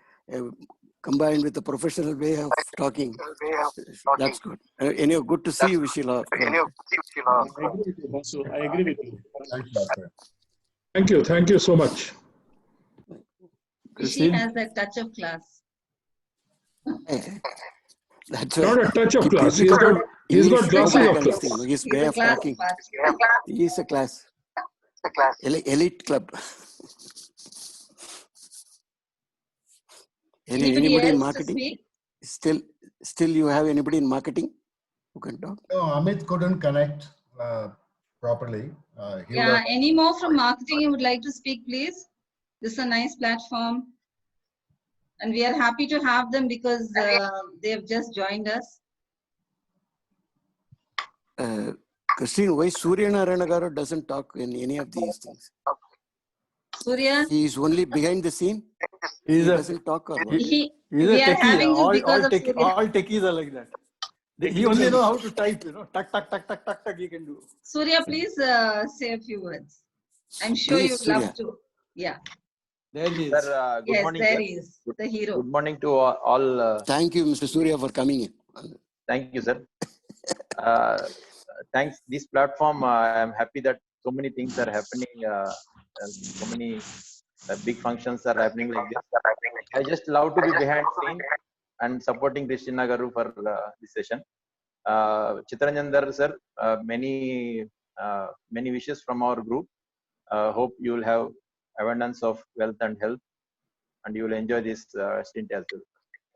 combined with the professional way of talking. That's good. Anyway, good to see you, Vishy. I agree with you. Thank you. Thank you so much. She has a touch of class. That's Not a touch of class. He's got glasses of class. His way of talking. He is a class. Elite club. Anybody in else to marketing? Still you have anybody in marketing who can talk? No, Amit couldn't connect properly. Yeah, any more from marketing you would like to speak, please? This is a nice platform. And we are happy to have them because they have just joined us. Christine, why Surya Narayanagaru doesn't talk in any of these things? Surya? He is only behind the scene. He doesn't talk. Or what? We He's a are having techie. you because of Surya. All techies are like that. He only know how to type, tuck, tuck, tuck, tuck, tuck, tuck, he can do. Surya, please say a few words. I'm sure Please, you'd Surya. love to. Yeah. There he is. Sir, good Yes, morning. there Sir. he is, the hero. Good morning to all. Thank you, Mr. Surya, for coming in. Thank you, sir. Thanks. This platform, I am happy that so many things are happening. And so many big functions are happening like this. I just love to be behind scene and supporting Christina Garu for this session. Chitraranjan sir, many many wishes from our group. Hope you will have abundance of wealth and health, and you will enjoy this stint as well.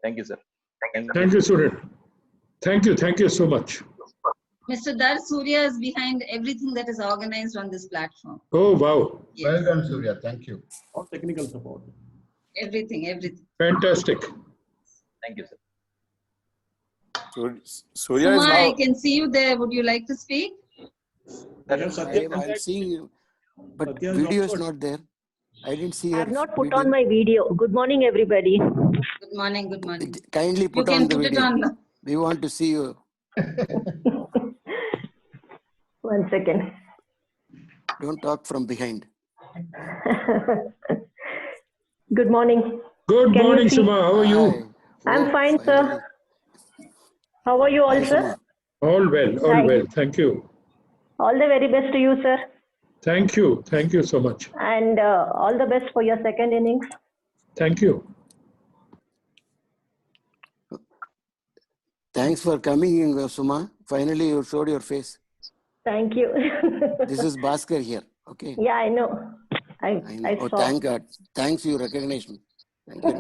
Thank you, sir. Thank you, Surya. Thank you so much. Mr. Dar Surya is behind everything that is organized on this platform. Oh, wow. Yes. Well done, Surya. Thank you. All technical support. Everything. Fantastic. Thank you, sir. Surya is Suma, now. I can see you there. Would you like to speak? I'm seeing you, but Satya is video is also- not there. I didn't see I your have not put video. on my video. Good morning, everybody. Good morning. Good morning. Kindly You put can on the put it video. on now. We want to see you. 1 second. Don't talk from behind. Good morning. Good Can you morning, see? Suma. How are you? I'm Oh, fine, finally. sir. How are you all, Hi, sir? Suma. All well, all Hi. well. Thank you. All the very best to you, sir. Thank you so much. And all the best for your second innings. Thank you. Thanks for coming, Suma. Finally, you showed your face. Thank you. This is Bhaskar here. Okay. Yeah, I know. I Oh, saw. thank God. Thanks, you recognize me. Thank you.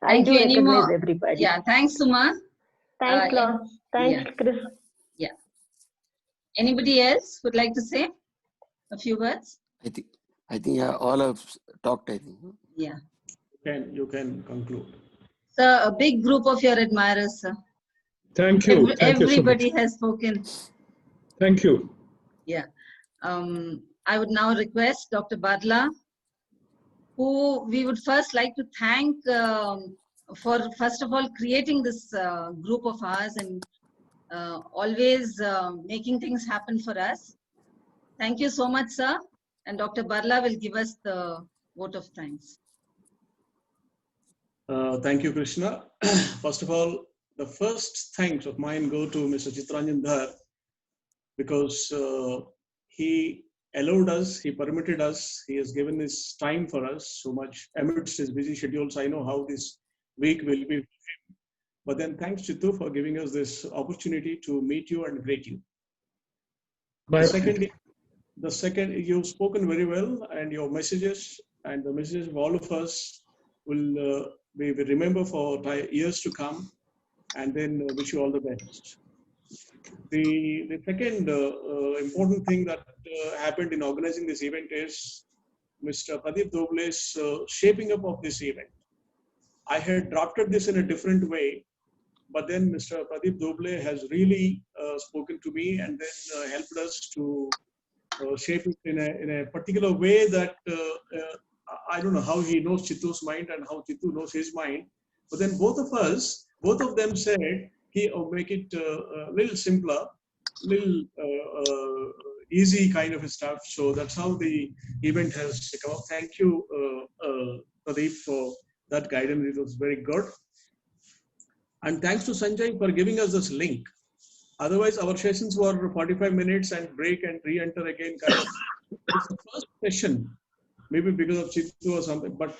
I Thank do you. Any recognize more? everybody. Yeah. Thanks, Suma. Thanks, Law. Thanks, Yeah. Chris. Yeah. Anybody else would like to say a few words? I think all have talked, I think. Yeah. You can conclude. Sir, a big group of your admirers, sir. Thank you. Thank you so much. Everybody has spoken. Thank you. Yeah. I would now request Dr. Badla, who we would first like to thank for, first of all, creating this group of ours and always making things happen for us. Thank you so much, sir. And Dr. Badla will give us the vote of thanks. Thank you, Krishna. First of all, the first thanks of mine go to Mr. Chittaranjan Dhar, because he allowed us, he permitted us, he has given his time for us so much amidst his busy schedules. I know how this week will be for him. But then thanks, Chittu, for giving us this opportunity to meet you and greet you. The second, you've spoken very well, and your messages and the messages of all of us will we will remember for years to come, and then wish you all the best. The second important thing that happened in organizing this event is Mr. Pradeep Doble's shaping up of this event. I had drafted this in a different way, but then Mr. Pradeep Doble has really spoken to me and then helped us to shape it in a particular way that I don't know how he knows Chittu's mind and how Chittu knows his mind. But then both of them said, make it a little simpler, little easy kind of stuff. So that's how the event has come up. Thank you, Pradeep, for that guidance. It was very good. And thanks to Sanjay for giving us this link. Otherwise, our sessions were 45 minutes and break and re-enter again. Kind of. It's the first session, maybe because of Chittu or something, but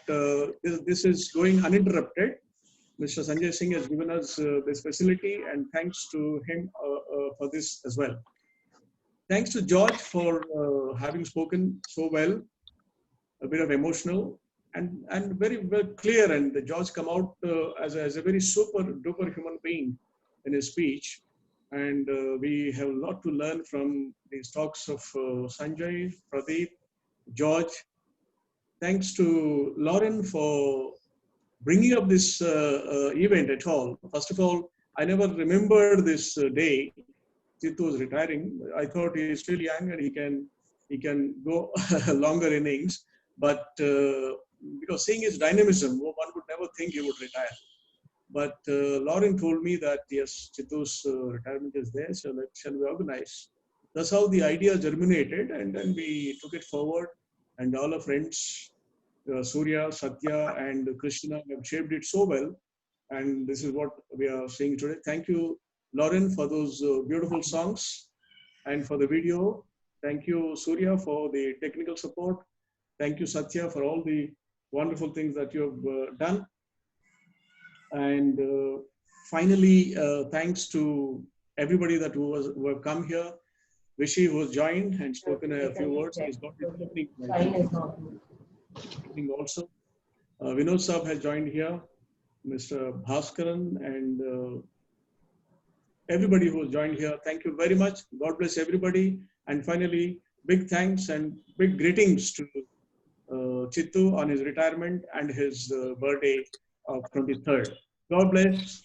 this is going uninterrupted. Mr. Sanjay Singh has given us this facility, and thanks to him for this as well. Thanks to George for having spoken so well, a bit of emotional and very, very clear. And George come out as a very super duper human being in his speech. And we have a lot to learn from these talks of Sanjay, Pradeep, George. Thanks to Lauren for bringing up this event at all. First of all, I never remembered this day. Chittu was retiring. I thought he is still young and he can go longer innings. But because seeing his dynamism, one would never think he would retire. But Lauren told me that yes, Chittu's retirement is there, so that shall we organize. That's how the idea germinated, and then we took it forward, and all our friends, Surya, Satya, and Krishna have shaped it so well, and this is what we are seeing today. Thank you, Lauren, for those beautiful songs and for the video. Thank you, Surya, for the technical support. Thank you, Satya, for all the wonderful things that you have done. And finally, thanks to everybody who have come here. Rishi, who's joined and spoken a few words. He's got his opening also. Vinod Saab has joined here, Mr. Bhaskaran, and everybody who's joined here. Thank you very much. God bless everybody. And finally, big thanks and big greetings to Chittu on his retirement and his birthday of 23rd. God bless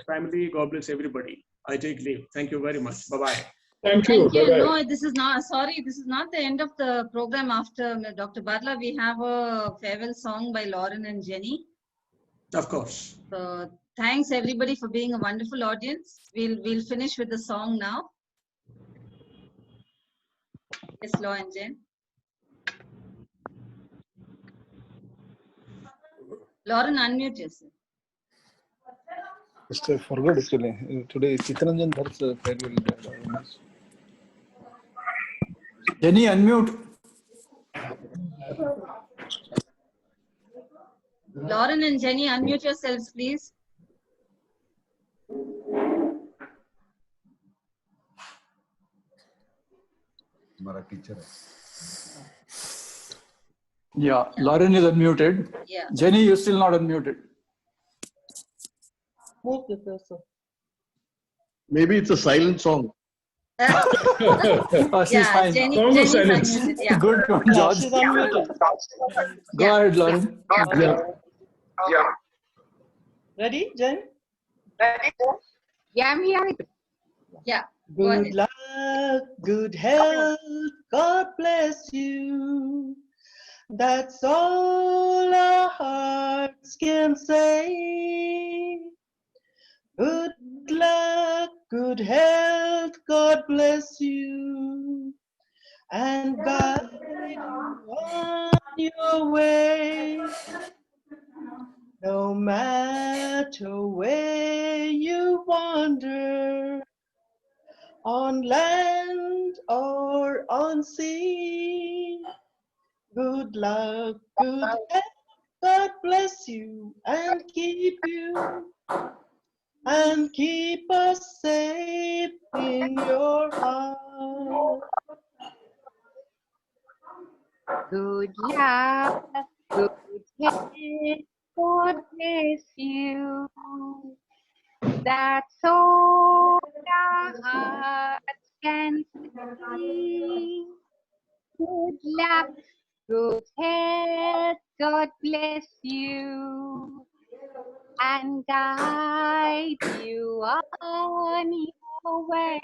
family. God bless everybody. I take leave. Thank you very much. Bye-bye. Thank you. Thank you. Bye-bye. No, this is not, sorry, this is not the end of the program after Dr. Badla. We have a farewell song by Lauren and Jenny. Of course. So thanks everybody for being a wonderful audience. We'll finish with the song now. Yes, Law and Jen. Lauren, unmute yourself. Just I forgot actually. Today Chitranjan Dhar's farewell. Jenny, unmute. Lauren and Jenny, unmute yourselves, please. हमारा teacher है. Yeah, Lauren is unmuted. Yeah. Jenny, you're still not unmuted. Maybe it's a silent song. Oh, she's fine. Jenny, Song of Jenny's silence. unmuted, yeah. Good one, George. She's unmuted. Go ahead, Lauren. Yeah. Ready, Jen? Yeah, I'm here. Yeah. Go ahead. Good luck, good health, God bless you. That's all our hearts can say. Good luck, good health, God bless you. And guide you on your way. No matter where you wander, on land or on sea. Good luck, good health, God bless you and keep you, and keep us safe in your heart. Good luck, good health, God bless you. That's all our hearts can see. Good luck, good health, God bless you, and guide you on your way.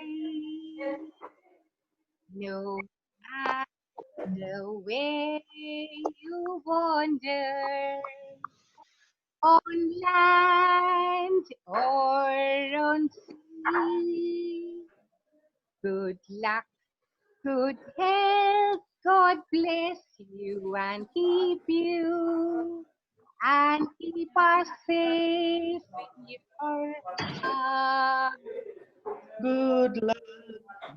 No matter where you wander, on land or on sea. Good luck, good health, God bless you and keep you, and keep us safe in your heart. Good luck,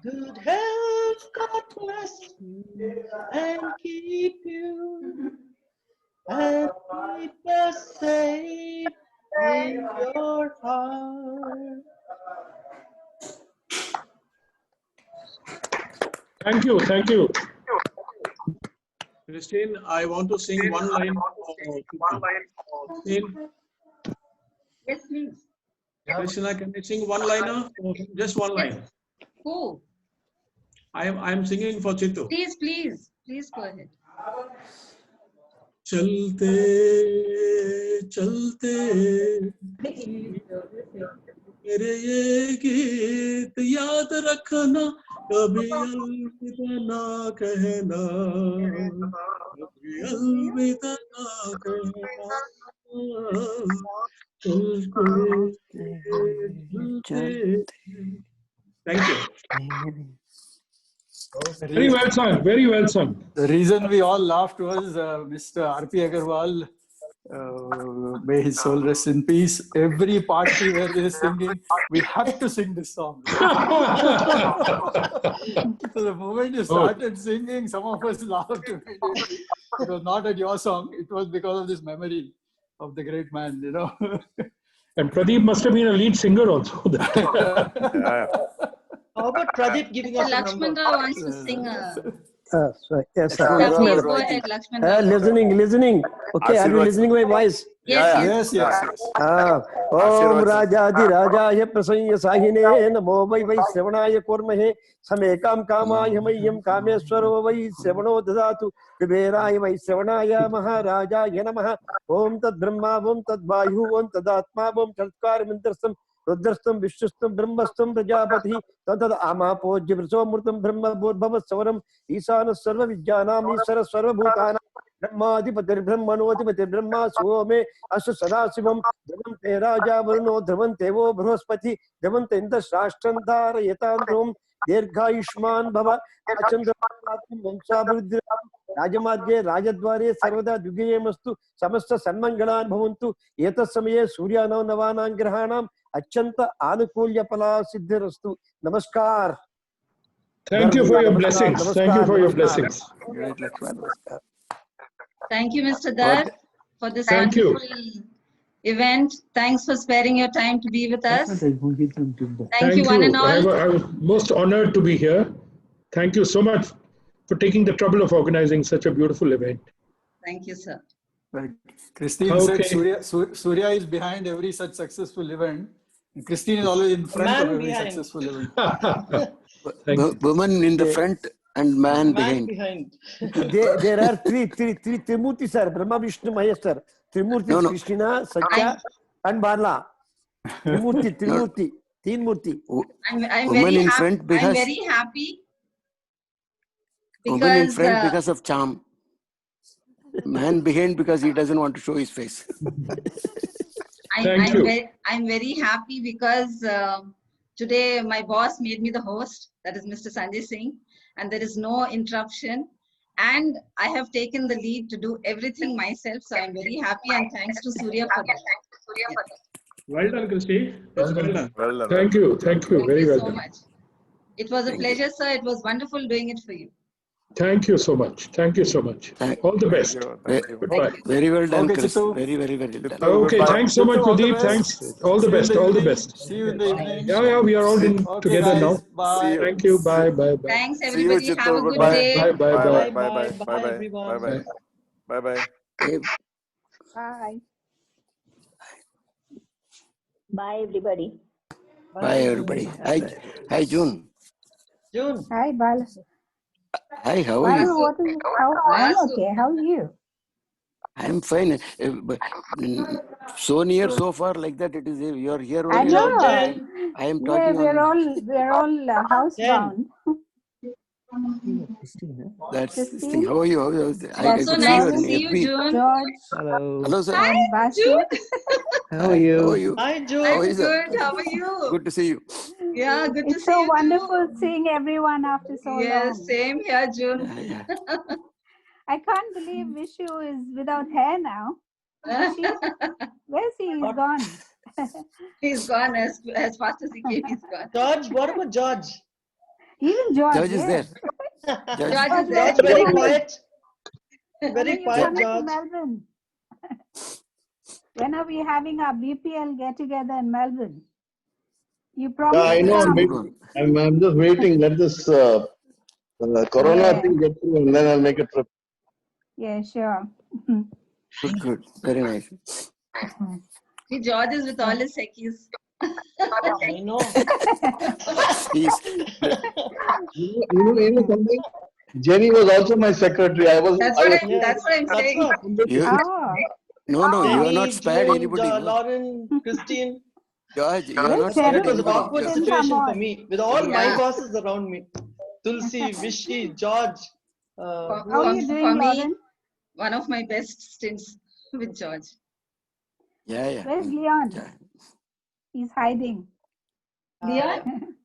good health, God bless you and keep you, and keep us safe in your heart. Thank you. Thank you. Christine, I want to sing one line. Christine, Yes, please. Krishna, can I sing one liner? Or just one line. Who? I am singing for Chittu. Please go ahead. चलते चलते मेरे ये गीत याद रखना, कभी अलविदा ना कहना, कभी अलविदा ना कहना। Thank you. Very well sung. Very well sung. The reason we all laughed was Mr. R.P. Agarwal, may his soul rest in peace. Every party where they are singing, we have to sing this song. So the moment you started singing, some of us laughed immediately. It was not at your song. It was because of this memory of the great man, you know. And Pradeep must have been a lead singer also. How about Pradeep giving us a Lakshman number? Rao wants to sing a. Sorry. Yes, Yeah, yes, please madam. go ahead, Lakshman Rao. Listening. Okay, are you listening my voice? Yes. Om Rajadi Rajaya Prasanya Sahine Namo Vai Vai Sravanaya Kurmahe Samekam Kamaya Mayam Kameswaro Vai Sravano Dadatu Kuberaya Vai Sravanaya Maharaja Yanamaha Om Tad Brahma Om Tad Vayu Om Tadatma Om Chatkar Mindrastam Rudrastam Vishustam Brahmastam Prajapati Tantad Amapo Jibrasomurtam Brahma Bodhava Savaram Isana Sarva Vijjanam Isara Sarva Bhutana Brahmadipati Brahmanotipati Brahma Swame Ashu Sadasivam Dravante Raja Varno Dravante Vo Bruhaspati Dravante Indra Shashtandara Yatandrom Dirghayushman Bhava Achandra Vamsabhudra Rajamadye Rajadware Sarvada Dugayamastu Samasta Sanmangalan Bhavantu Yeta Samaye Suryanam Navanam Grahanam Achanta Anukulya Pala Siddhirastu. Namaskar. Thank you for your blessings. Thank you for your blessings. Thank you, Mr. Dar, for this Thank you. wonderful event. Thanks for sparing your time to be with us. Thank you, one and all. I was most honored to be here. Thank you so much for taking the trouble of organizing such a beautiful event. Thank you, sir. Like Christine said, Surya is behind every such successful event. And Christine is always in front of every successful event. Woman in the front and man behind. There are three Trimurti sir, Brahma Vishnu Maheshwar. Trimurti Krishna, Satya and Bala. Trimurti, Teen Murti. I'm very happy. I'm very happy Woman in because front because of charm. Man behind because he doesn't want to show his face. I'm very happy because today my boss made me the host, that is Mr. Sanjay Singh, and there is no interruption. And I have taken the lead to do everything myself, so I'm very happy and thanks to Surya for that. Well done, Christy. Well done. Thank you. Thank you. Very well so done. much. It was a pleasure, sir. It was wonderful doing it for you. Thank you so much. Thank you so much. All the best. Goodbye. Very well done, Okay, Chris. Chitu. Very well done. Okay, thanks so much, Pradeep. Thanks. All the best. All the best. See you in the evening. Yeah, we are all together guys. now. Bye. Thank you. Bye. Thanks, everybody. Have a good Bye. day. Bye. Bye, everyone. Bye. Bye. Bye, everybody. Bye, everybody. Hi, June. Hi, Bala. Hi, how are you? What are you? I'm okay. How are you? I'm fine. So near, so far, like that. It is. You are here I only. know. I am Yeah, talking. we're all housebound. That's this Christine? thing. How are you? I So could nice see to see you, FB. June. George. Hello, sir. Hi, Basu. June. How are you? Hi, June. How I'm is it? good. How are you? Good to see you. Yeah, good to It's see so you wonderful too. seeing everyone after so Yes, long. same here, June. I can't believe Vishu is without hair now. Vishu, where's he? He's gone. He's gone as fast as he came. He's gone. George, what about George? Even George. Judge is there. George is there. George, very quiet. When Very are you quiet, coming to George. Melbourne? When are we having our BPL get together in Melbourne? You promised I to know. come. I'm just waiting. Let this corona thing get through, and then I'll make a trip. Yeah, sure. Good. Very nice. See, George is with all his seckies. I know. He's, You know something? Jenny was also my secretary. That's what I'm saying. No, you are not Jenny, spared June, anybody. No. Lauren, Christine. George, you are not But spared it was an anybody. awkward George. situation for me with all my Yeah. bosses around me. Tulsi, Vishy, George. How are you doing, For me, Lauren? one of my best stints with George. Yeah. Where's Leon? He's hiding. Leon?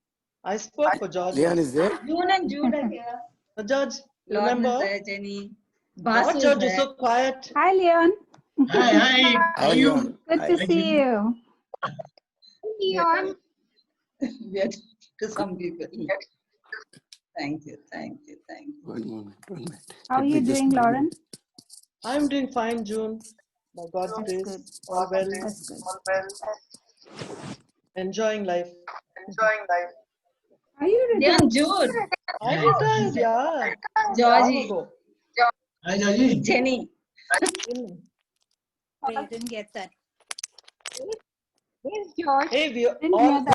I spoke for George. Leon is there? June and Jude are here. George, Lauren remember? is there, Jenny. What, Basu George, is you're there. so quiet. Hi, Leon. Hi. Hi, Leon. Good to see you. Leon. Weird to some people. Thank you. 1 moment. How are Let you me just doing, Lauren? I'm doing fine, June. By God's That's grace. good. All well. That's good. Enjoying life. Are you Then June. I retired, yeah. Georgie. Long ago. Hi, Georgie. Jenny. I didn't get that. Where's George? Hey, we Didn't all hear that.